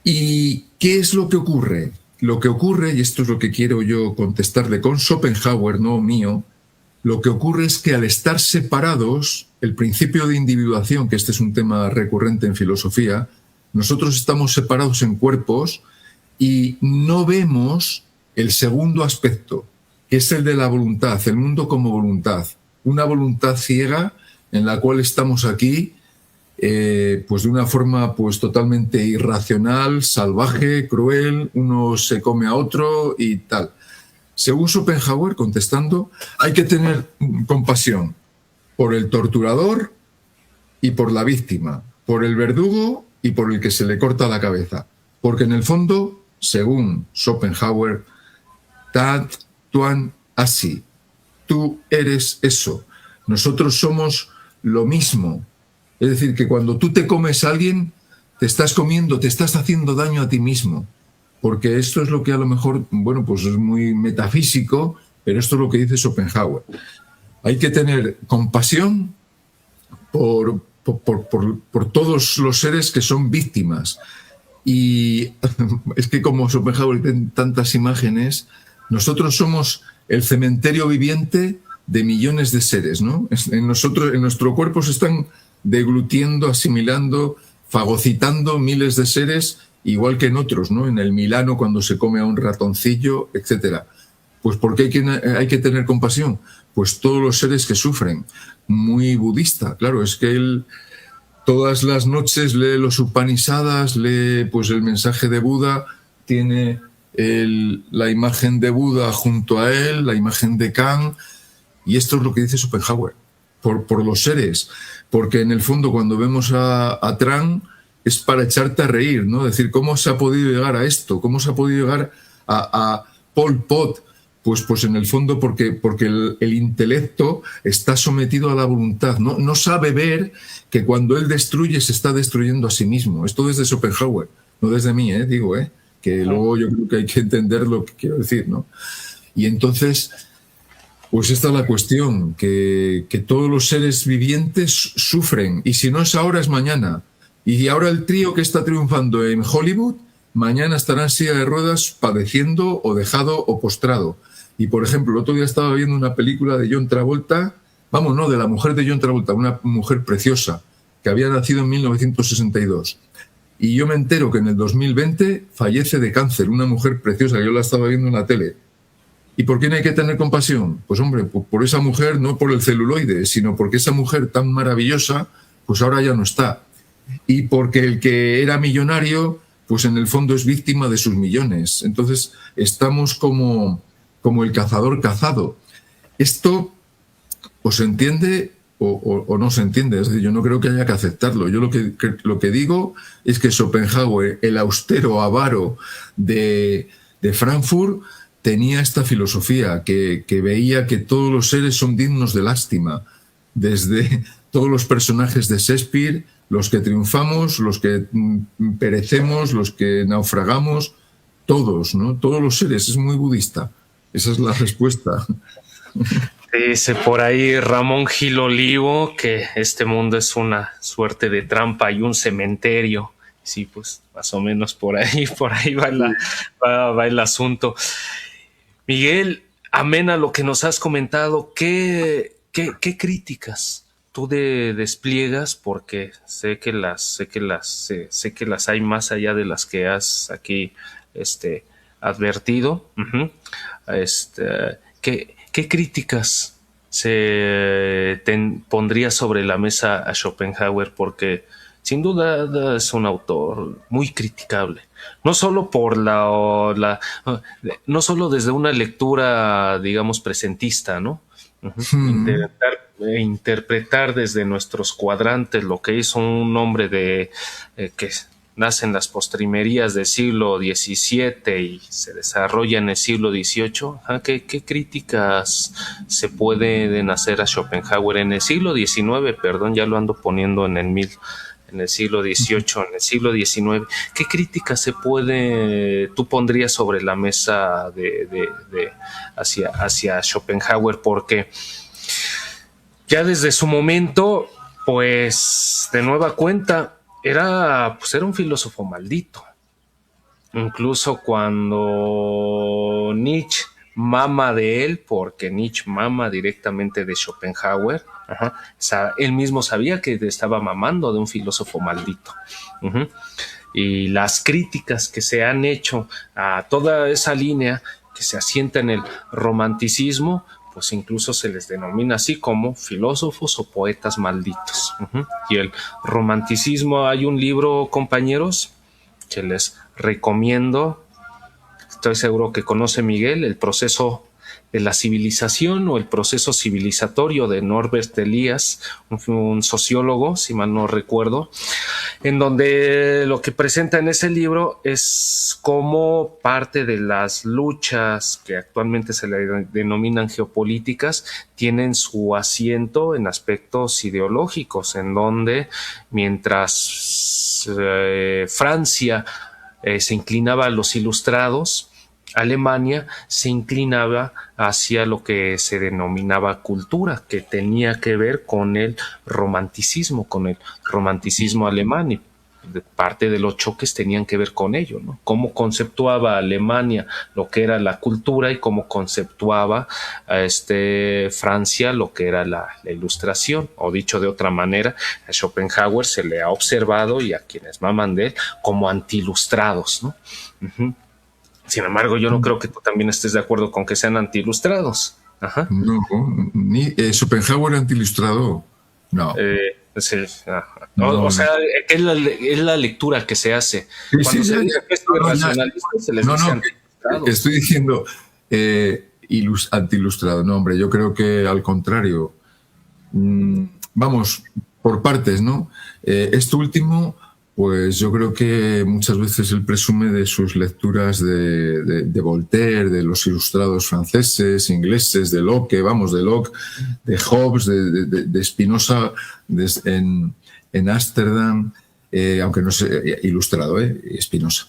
¿Y qué es lo que ocurre? Lo que ocurre, y esto es lo que quiero yo contestarle con Schopenhauer, no mío, lo que ocurre es que al estar separados, el principio de individuación, que este es un tema recurrente en filosofía, nosotros estamos separados en cuerpos y no vemos el segundo aspecto, que es el de la voluntad, el mundo como voluntad. Una voluntad ciega en la cual estamos aquí pues de una forma pues totalmente irracional, salvaje, cruel, uno se come a otro y tal. Según Schopenhauer, contestando, hay que tener compasión por el torturador y por la víctima, por el verdugo y por el que se le corta la cabeza. Porque en el fondo, según Schopenhauer, tat tuan asi, tú eres eso. Nosotros somos lo mismo. Es decir, que cuando tú te comes a alguien, te estás comiendo, te estás haciendo daño a ti mismo. Porque esto es lo que a lo mejor, bueno, pues es muy metafísico, pero esto es lo que dice Schopenhauer. Hay que tener compasión por todos los seres que son víctimas. Y es que como Schopenhauer tiene tantas imágenes, nosotros somos el cementerio viviente de millones de seres, ¿no? En nuestro cuerpo se están deglutiendo, asimilando, fagocitando miles de seres, igual que en otros, ¿no? En el Milano cuando se come a un ratoncillo, etcétera. Pues porque hay que tener compasión, pues todos los seres que sufren. Muy budista, claro, es que él todas las noches lee los Upanishadas, lee pues el mensaje de Buda, tiene la imagen de Buda junto a él, la imagen de Kant, y esto es lo que dice Schopenhauer, por los seres, porque en el fondo cuando vemos a Tran es para echarte a reír, ¿no? Decir, ¿cómo se ha podido llegar a esto? ¿Cómo se ha podido llegar a Pol Pot? Pues en el fondo porque el intelecto está sometido a la voluntad, no sabe ver que cuando él destruye se está destruyendo a sí mismo. Esto desde Schopenhauer, no desde mí, digo, que luego yo creo que hay que entender lo que quiero decir, ¿no? Y entonces, pues esta es la cuestión, que todos los seres vivientes sufren, y si no es ahora es mañana. Y ahora el trío que está triunfando en Hollywood, mañana estará en silla de ruedas padeciendo o dejado o postrado. Y, por ejemplo, el otro día estaba viendo una película de John Travolta, de la mujer de John Travolta, una mujer preciosa, que había nacido en 1962. Y yo me entero que en el 2020 fallece de cáncer, una mujer preciosa, que yo la estaba viendo en la tele. ¿Y por quién hay que tener compasión? Pues hombre, por esa mujer, no por el celuloide, sino porque esa mujer tan maravillosa, pues ahora ya no está. Y porque el que era millonario, pues en el fondo es víctima de sus millones. Entonces estamos como el cazador cazado. Esto o se entiende o no se entiende. Es decir, yo no creo que haya que aceptarlo. Yo lo que digo es que Schopenhauer, el austero avaro de Frankfurt, tenía esta filosofía que veía que todos los seres son dignos de lástima. Desde todos los personajes de Shakespeare, los que triunfamos, los que perecemos, los que naufragamos, todos, ¿no? Todos los seres. Es muy budista. Esa es la respuesta. Dice por ahí Ramón Gil Olivo que este mundo es una suerte de trampa y un cementerio. Sí, pues más o menos por ahí va el asunto. Miguel, amén a lo que nos has comentado, ¿qué críticas tú despliegas? Porque sé que las hay más allá de las que has aquí advertido. Uh-huh. ¿Qué críticas pondría sobre la mesa a Schopenhauer? Porque sin duda es un autor muy criticable. No solo no solo desde una lectura, digamos, presentista, ¿no? Uh-huh. Interpretar desde nuestros cuadrantes lo que hizo un hombre que nace en las postrimerías del siglo XVII y se desarrolla en el siglo XVIII. ¿Qué críticas se pueden hacer a Schopenhauer en el siglo XIX? Perdón, ya lo ando poniendo en el siglo XVIII, en el siglo XIX. ¿Qué críticas tú pondrías sobre la mesa hacia Schopenhauer? Porque ya desde su momento, pues de nueva cuenta, era un filósofo maldito. Incluso cuando Nietzsche mama de él, porque Nietzsche mama directamente de Schopenhauer, ajá, él mismo sabía que estaba mamando de un filósofo maldito. Uh-huh. Y las críticas que se han hecho a toda esa línea que se asienta en el romanticismo, pues incluso se les denomina así como filósofos o poetas malditos. Uh-huh. Y el romanticismo, hay un libro, compañeros, que les recomiendo, estoy seguro que conoce Miguel, El proceso de la civilización o el proceso civilizatorio, de Norbert Elias, un sociólogo, si mal no recuerdo, en donde lo que presenta en ese libro es cómo parte de las luchas que actualmente se le denominan geopolíticas tienen su asiento en aspectos ideológicos, en donde mientras Francia se inclinaba a los ilustrados, Alemania se inclinaba hacia lo que se denominaba cultura, que tenía que ver con el romanticismo alemán, y parte de los choques tenían que ver con ello, ¿no? Cómo conceptuaba Alemania lo que era la cultura y cómo conceptuaba Francia lo que era la ilustración, o dicho de otra manera, a Schopenhauer se le ha observado, y a quienes maman de él, como anti-ilustrados, ¿no? Uh-huh. Sin embargo, yo no creo que tú también estés de acuerdo con que sean anti-ilustrados. Ajá. No, ni Schopenhauer anti-ilustrado. No. Sí, o sea, es la lectura que se hace. Cuando se dice que es irracionalista, se les dice anti-ilustrado. Estoy diciendo anti-ilustrado. No, hombre, yo creo que al contrario. Vamos, por partes, ¿no? Esto último, pues yo creo que muchas veces él presume de sus lecturas de Voltaire, de los ilustrados franceses, ingleses, de Locke, de Hobbes, de Spinoza en Ámsterdam, aunque no es ilustrado, Spinoza.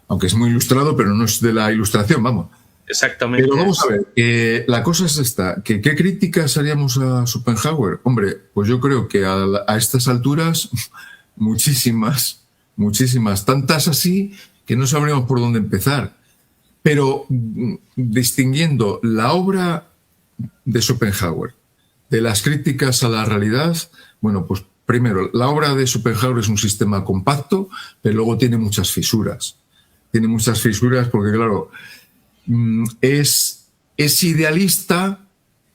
Aunque es muy ilustrado, pero no es de la ilustración, vamos. Exactamente. Pero vamos a ver, la cosa es esta, ¿qué críticas haríamos a Schopenhauer? Hombre, pues yo creo que a estas alturas muchísimas, tantas así que no sabremos por dónde empezar. Pero distinguiendo la obra de Schopenhauer de las críticas a la realidad, bueno, pues primero, la obra de Schopenhauer es un sistema compacto, pero luego tiene muchas fisuras. Tiene muchas fisuras porque, claro, es idealista,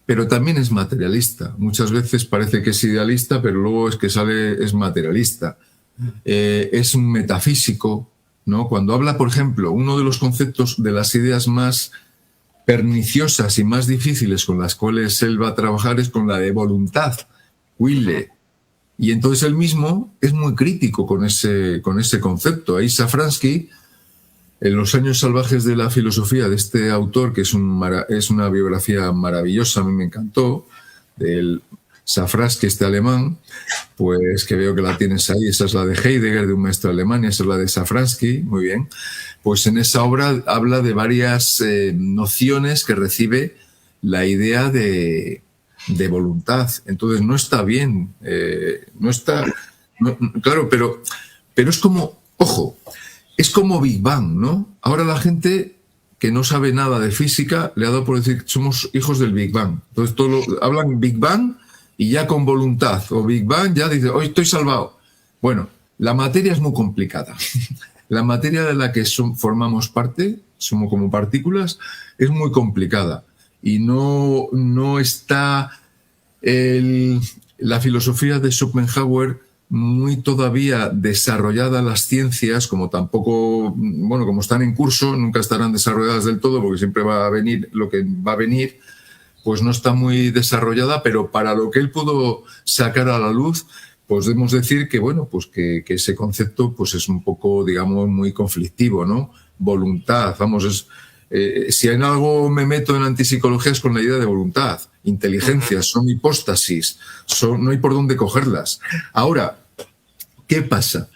pero también es materialista. Muchas veces parece que es idealista, pero luego es materialista. Es un metafísico, ¿no? Cuando habla, por ejemplo, uno de los conceptos de las ideas más perniciosas y más difíciles con las cuales él va a trabajar es con la de voluntad, Wille. Y entonces él mismo es muy crítico con ese concepto. Ahí Safransky, en Los años salvajes de la filosofía, de este autor, que es una biografía maravillosa, a mí me encantó, del Safransky, este alemán, pues que veo que la tienes ahí, esa es la de Heidegger, de un maestro alemán, y esa es la de Safransky, muy bien. Pues en esa obra habla de varias nociones que recibe la idea de de voluntad. Entonces no está bien, claro, pero es como, ojo, es como Big Bang, ¿no? Ahora la gente que no sabe nada de física le ha dado por decir que somos hijos del Big Bang. Entonces hablan Big Bang y ya con voluntad, o Big Bang ya dice, hoy estoy salvado. Bueno, la materia es muy complicada. La materia de la que formamos parte, somos como partículas, es muy complicada y no está la filosofía de Schopenhauer muy todavía desarrollada. Las ciencias, como tampoco, bueno, como están en curso, nunca estarán desarrolladas del todo porque siempre va a venir lo que va a venir, pues no está muy desarrollada, pero para lo que él pudo sacar a la luz, podemos decir que, bueno, pues que ese concepto pues es un poco, digamos, muy conflictivo, ¿no? Voluntad, vamos, si en algo me meto en antipsicología es con la idea de voluntad. Inteligencias, son hipóstasis, no hay por dónde cogerlas. Ahora, ¿qué pasa?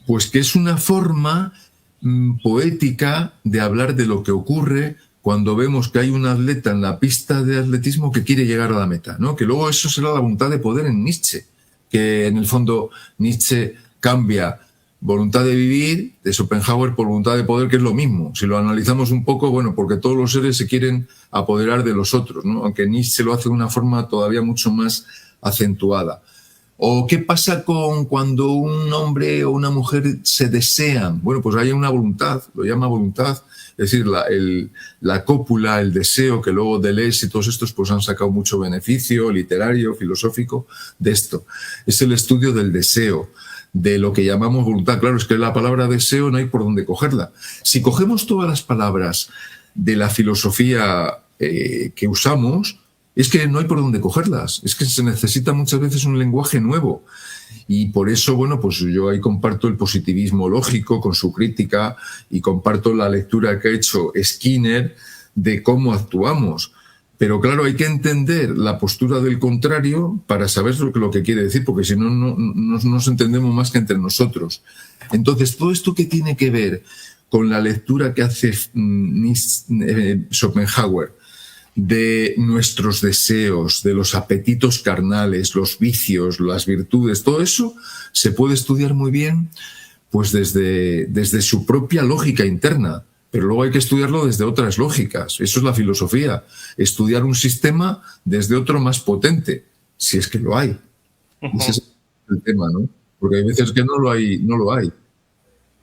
Pues que es una forma poética de hablar de lo que ocurre cuando vemos que hay un atleta en la pista de atletismo que quiere llegar a la meta, ¿no? Que luego eso será la voluntad de poder en Nietzsche, que en el fondo Nietzsche cambia voluntad de vivir de Schopenhauer por voluntad de poder, que es lo mismo. Si lo analizamos un poco, bueno, porque todos los seres se quieren apoderar de los otros, ¿no? Aunque Nietzsche lo hace de una forma todavía mucho más acentuada. ¿O qué pasa cuando un hombre o una mujer se desean? Bueno, pues hay una voluntad, lo llama voluntad, es decir, la cópula, el deseo, que luego Deleuze y todos estos pues han sacado mucho beneficio literario, filosófico de esto. Es el estudio del deseo, de lo que llamamos voluntad. Claro, es que la palabra deseo no hay por dónde cogerla. Si cogemos todas las palabras de la filosofía que usamos, es que no hay por dónde cogerlas. Es que se necesita muchas veces un lenguaje nuevo. Y por eso, bueno, pues yo ahí comparto el positivismo lógico con su crítica y comparto la lectura que ha hecho Skinner de cómo actuamos. Pero claro, hay que entender la postura del contrario para saber lo que quiere decir, porque si no, no nos entendemos más que entre nosotros. Entonces, todo esto que tiene que ver con la lectura que hace Schopenhauer de nuestros deseos, de los apetitos carnales, los vicios, las virtudes, todo eso se puede estudiar muy bien pues desde su propia lógica interna. Pero luego hay que estudiarlo desde otras lógicas. Eso es la filosofía. Estudiar un sistema desde otro más potente, si es que lo hay. Uh-huh. Ese es el tema, ¿no? Porque hay veces que no lo hay.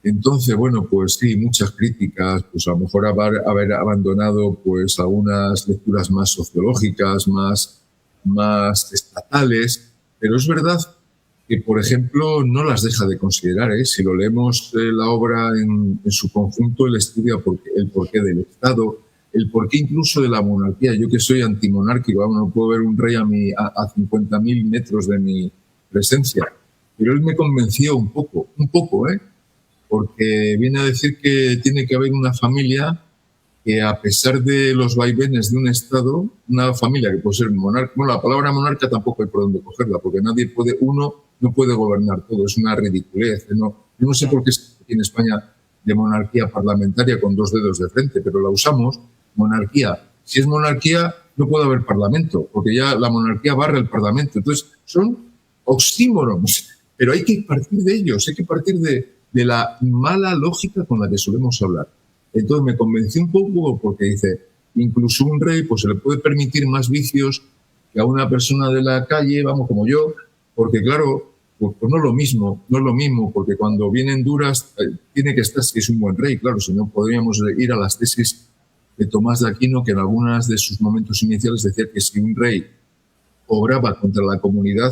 Entonces, bueno, pues sí, muchas críticas, pues a lo mejor haber abandonado pues algunas lecturas más sociológicas, más estatales, pero es verdad que, por ejemplo, no las deja de considerar, ¿eh? Si lo leemos la obra en su conjunto, él estudia el porqué del Estado, el porqué incluso de la monarquía. Yo que soy antimonárquico, no puedo ver un rey a 50.000 metros de mi presencia, pero él me convenció un poco, porque viene a decir que tiene que haber una familia que, a pesar de los vaivenes de un Estado, una familia que puede ser monarca, bueno, la palabra monarca tampoco hay por dónde cogerla, porque uno no puede gobernar todo, es una ridiculez. Yo no sé por qué aquí en España de monarquía parlamentaria con 2 dedos de frente, pero la usamos, monarquía. Si es monarquía, no puede haber parlamento, porque ya la monarquía barra el parlamento. Entonces, son oxímorons, pero hay que partir de ellos, hay que partir de la mala lógica con la que solemos hablar. Entonces me convenció un poco porque dice, incluso un rey pues se le puede permitir más vicios que a una persona de la calle, vamos, como yo, porque claro, pues no es lo mismo, porque cuando vienen duras tiene que estar, si es un buen rey, claro, si no podríamos ir a las tesis de Tomás de Aquino, que en algunas de sus momentos iniciales decía que si un rey obraba contra la comunidad,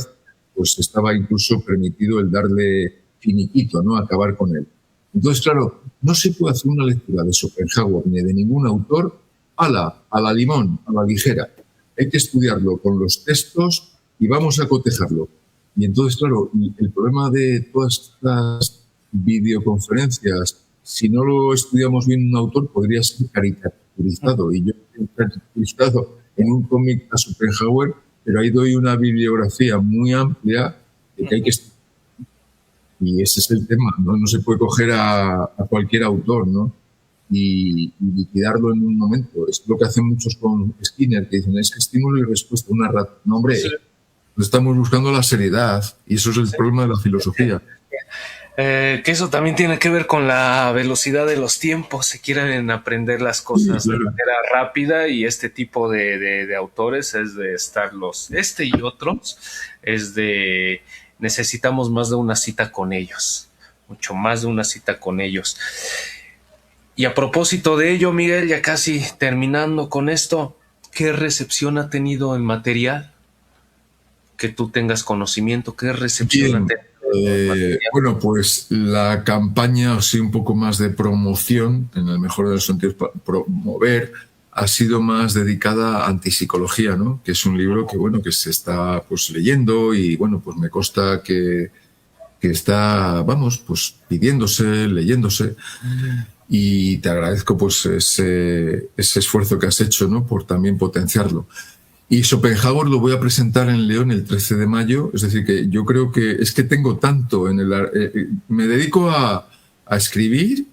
pues estaba incluso permitido el darle finiquito, ¿no? Acabar con él. Entonces, claro, no se puede hacer una lectura de Schopenhauer ni de ningún autor a la limón, a la ligera. Hay que estudiarlo con los textos y vamos a cotejarlo. Y entonces, claro, el problema de todas estas videoconferencias, si no lo estudiamos bien un autor, podría ser caricaturizado. Y yo he caricaturizado en un cómic a Schopenhauer, pero ahí doy una bibliografía muy amplia de que hay que estudiar. Y ese es el tema, ¿no? No se puede coger a cualquier autor, ¿no? y liquidarlo en un momento. Es lo que hacen muchos con Skinner, que dicen, es que estímulo y respuesta, no, hombre, Sí. estamos buscando la seriedad y eso es el problema de la filosofía. Que eso también tiene que ver con la velocidad de los tiempos. Se quieren aprender las cosas Sí, claro. de manera rápida y este tipo de autores es de estarlos, este y otros, es de necesitamos más de una cita con ellos, mucho más de una cita con ellos. Y a propósito de ello, Miguel, ya casi terminando con esto, ¿qué recepción ha tenido el material? Que tú tengas conocimiento, ¿qué recepción ha Bien. tenido el material? Bueno, pues la campaña, o sí, un poco más de promoción, en el mejor de los sentidos, promover, ha sido más dedicada a antipsicología, ¿no? Que es un libro que, bueno, que se está pues leyendo y, bueno, pues me consta que está, vamos, pues pidiéndose, leyéndose. Y te agradezco pues ese esfuerzo que has hecho, ¿no? Por también potenciarlo. Y Schopenhauer lo voy a presentar en León el 13 de mayo, es decir, que yo creo que es que tengo tanto en el... me dedico a escribir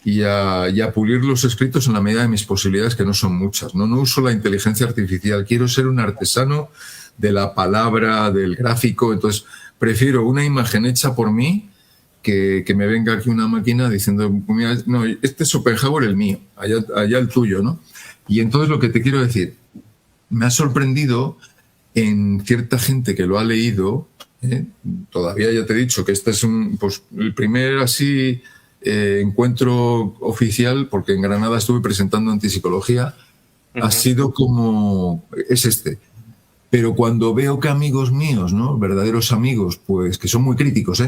y a pulir los escritos en la medida de mis posibilidades, que no son muchas. No uso la inteligencia artificial, quiero ser un artesano de la palabra, del gráfico, entonces prefiero una imagen hecha por mí que me venga aquí una máquina diciendo, mira, no, este es Schopenhauer el mío, allá el tuyo, ¿no? Y entonces lo que te quiero decir, me ha sorprendido en cierta gente que lo ha leído, todavía ya te he dicho que este es pues, el primer así encuentro oficial, porque en Granada estuve presentando antipsicología, ha sido como, es este. Pero cuando veo que amigos míos, ¿no? Verdaderos amigos, pues que son muy críticos,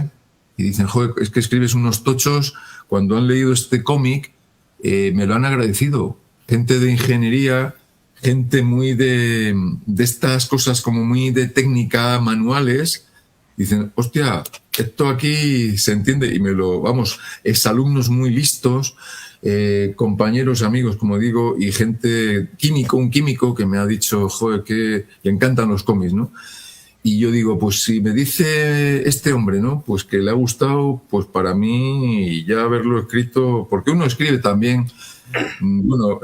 y dicen, joder, es que escribes unos tochos, cuando han leído este cómic, me lo han agradecido. Gente de ingeniería, gente muy de estas cosas como muy de técnica, manuales, dicen, hostia, esto aquí se entiende, y vamos, exalumnos muy listos, compañeros, amigos, como digo, y gente un químico que me ha dicho, joder, que le encantan los cómics, ¿no? Y yo digo, pues si me dice este hombre, ¿no? Pues que le ha gustado, pues para mí ya haberlo escrito, porque uno escribe también, bueno,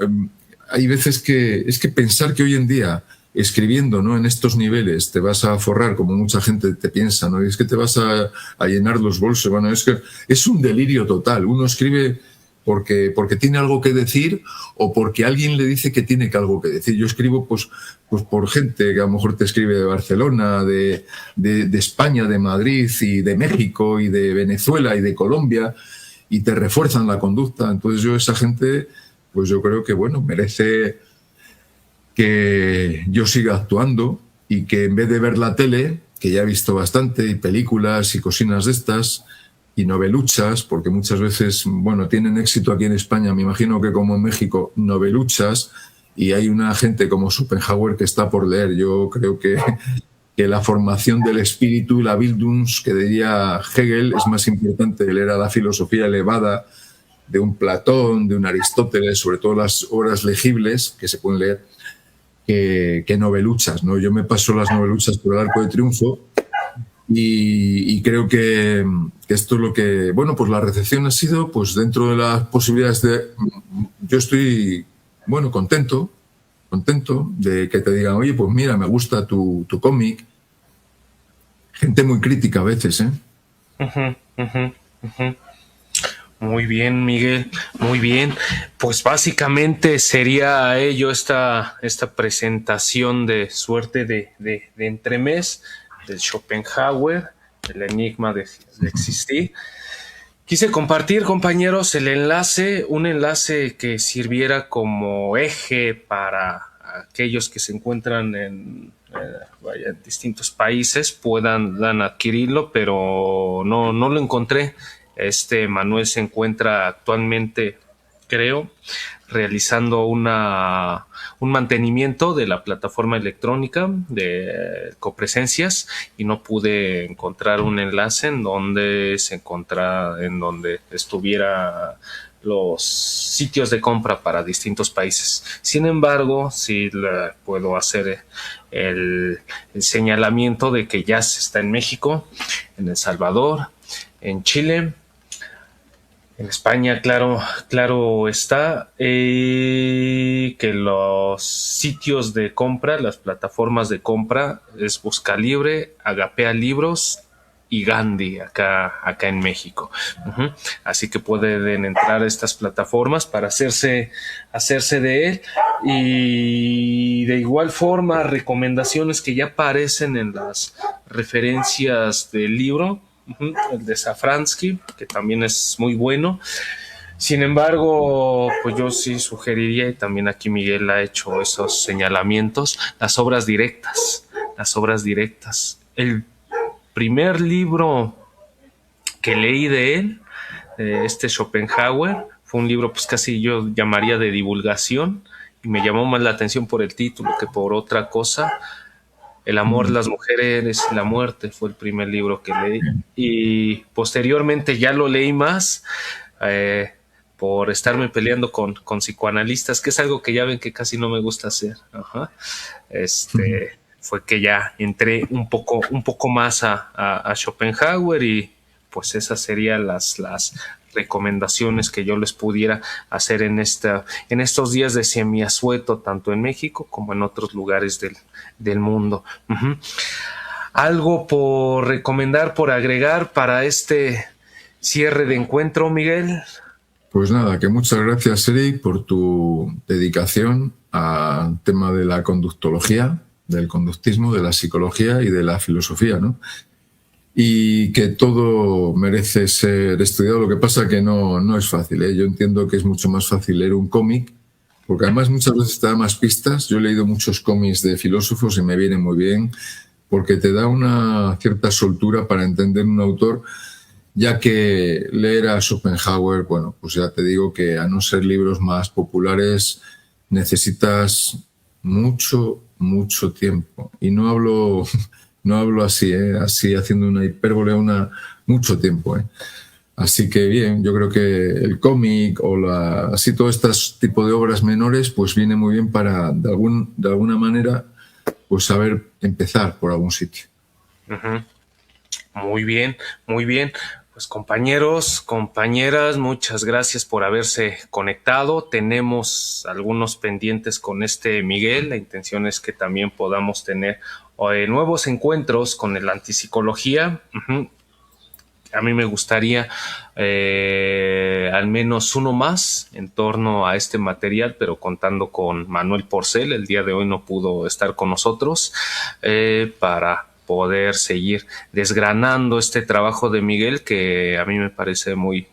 hay veces que es que pensar que hoy en día escribiendo, ¿no? En estos niveles te vas a forrar, como mucha gente te piensa, ¿no? Y es que te vas a llenar los bolsos. Bueno, es que es un delirio total. Uno escribe porque tiene algo que decir o porque alguien le dice que tiene algo que decir. Yo escribo pues por gente que a lo mejor te escribe de Barcelona, de España, de Madrid y de México y de Venezuela y de Colombia y te refuerzan la conducta. Entonces yo esa gente, pues yo creo que, bueno, merece que yo siga actuando y que en vez de ver la tele, que ya he visto bastante, y películas y cocinas de estas, y noveluchas, porque muchas veces, bueno, tienen éxito aquí en España, me imagino que como en México, noveluchas, y hay una gente como Schopenhauer que está por leer. Yo creo que la formación del espíritu, la Bildungs, que diría Hegel, es más importante leer a la filosofía elevada de un Platón, de un Aristóteles, sobre todo las obras legibles que se pueden leer, que noveluchas, ¿no? Yo me paso las noveluchas por el Arco de Triunfo y creo que esto es lo que... Bueno, pues la recepción ha sido, pues dentro de las posibilidades de... Yo estoy, bueno, contento de que te digan, oye, pues mira, me gusta tu cómic. Gente muy crítica a veces, Muy bien, Miguel, muy bien. Pues básicamente sería ello esta presentación de suerte de entremés de Schopenhauer, el enigma de existir. Quise compartir, compañeros, un enlace que sirviera como eje para aquellos que se encuentran en distintos países, puedan adquirirlo, pero no lo encontré. Este Manuel se encuentra actualmente, creo, realizando un mantenimiento de la plataforma electrónica de Copresencias y no pude encontrar un enlace en donde estuviera los sitios de compra para distintos países. Sin embargo, sí puedo hacer el señalamiento de que ya se está en México, en El Salvador, en Chile, En España, claro está que los sitios de compra, las plataformas de compra es Buscalibre, Agapea Libros y Gandhi acá en México. Uh-huh. Así que pueden entrar a estas plataformas para hacerse de él, y de igual forma recomendaciones que ya aparecen en las referencias del libro. Uh-huh. El de Safransky, que también es muy bueno. Sin embargo, pues yo sí sugeriría, y también aquí Miguel ha hecho esos señalamientos, las obras directas. Las obras directas. El primer libro que leí de él, Schopenhauer, fue un libro pues casi yo llamaría de divulgación, y me llamó más la atención por el título que por otra cosa. El amor, las mujeres y la muerte fue el primer libro que leí, y posteriormente ya lo leí más por estarme peleando con psicoanalistas, que es algo que ya ven que casi no me gusta hacer. Ajá. Fue que ya entré un poco más a Schopenhauer, y pues esas serían las recomendaciones que yo les pudiera hacer en estos días de semiasueto, tanto en México como en otros lugares del mundo. Uh-huh. ¿Algo por recomendar, por agregar para este cierre de encuentro, Miguel? Pues nada, que muchas gracias, Eric, por tu dedicación al tema de la conductología, del conductismo, de la psicología y de la filosofía, ¿no? Y que todo merece ser estudiado. Lo que pasa que no es fácil, ¿eh? Yo entiendo que es mucho más fácil leer un cómic, porque además muchas veces te da más pistas. Yo he leído muchos cómics de filósofos y me vienen muy bien, porque te da una cierta soltura para entender un autor, ya que leer a Schopenhauer, bueno, pues ya te digo que a no ser libros más populares necesitas mucho tiempo. Y no hablo así, así haciendo una hipérbole, mucho tiempo. Así que bien, yo creo que el cómic o así todo este tipo de obras menores pues viene muy bien para de alguna manera pues saber empezar por algún sitio. Uh-huh. Muy bien, muy bien. Pues compañeros, compañeras, muchas gracias por haberse conectado. Tenemos algunos pendientes con Miguel. La intención es que también podamos tener nuevos encuentros con el antipsicología. Uh-huh. A mí me gustaría al menos uno más en torno a este material, pero contando con Manuel Porcel. El día de hoy no pudo estar con nosotros para poder seguir desgranando este trabajo de Miguel, que a mí me parece muy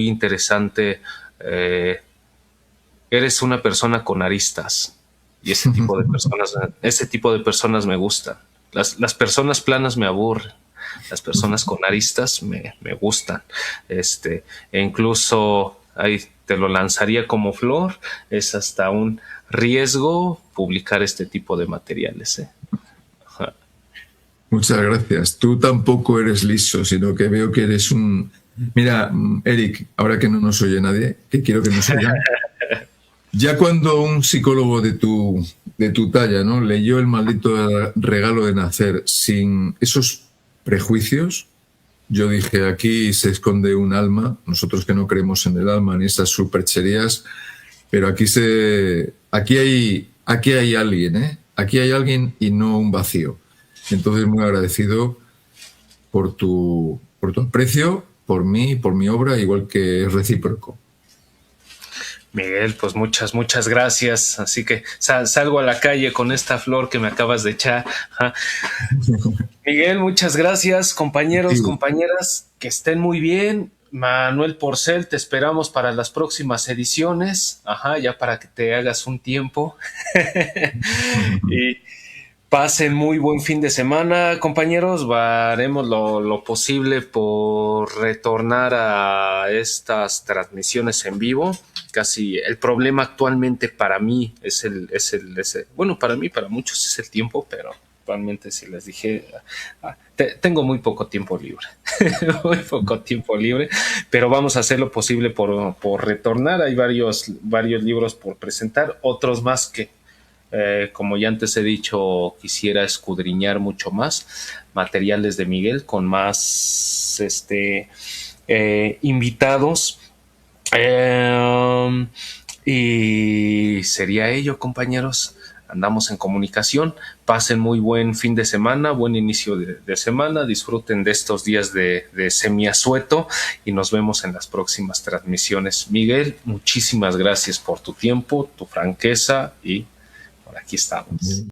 interesante. Eres una persona con aristas, y ese tipo de personas me gustan. Las personas planas me aburren. Las personas con aristas me gustan. E incluso ahí te lo lanzaría como flor. Es hasta un riesgo publicar este tipo de materiales. Muchas gracias. Tú tampoco eres liso, sino que veo que eres un... Mira, Eric, ahora que no nos oye nadie, que quiero que nos oigan, ya cuando un psicólogo de tu talla, ¿no?, leyó El maldito regalo de nacer sin esos prejuicios, yo dije, aquí se esconde un alma. Nosotros que no creemos en el alma ni esas supercherías, pero aquí hay alguien, ¿eh? Aquí hay alguien y no un vacío. Entonces, muy agradecido por tu aprecio, por mí, por mi obra, igual que es recíproco. Miguel, pues muchas gracias. Así que salgo a la calle con esta flor que me acabas de echar. Miguel, muchas gracias. Compañeros, sí, compañeras, que estén muy bien. Manuel Porcel, te esperamos para las próximas ediciones. Ya para que te hagas un tiempo. Y pasen muy buen fin de semana, compañeros. Haremos lo posible por retornar a estas transmisiones en vivo. Casi el problema actualmente para mí bueno, para mí, para muchos es el tiempo, pero actualmente, si les dije, tengo muy poco tiempo libre. Muy poco tiempo libre, pero vamos a hacer lo posible por retornar. Hay varios libros por presentar, otros más que como ya antes he dicho, quisiera escudriñar mucho más materiales de Miguel con más invitados Y sería ello, compañeros. Andamos en comunicación. Pasen muy buen fin de semana, buen inicio de semana. Disfruten de estos días de semiasueto y nos vemos en las próximas transmisiones. Miguel, muchísimas gracias por tu tiempo, tu franqueza y por aquí estamos.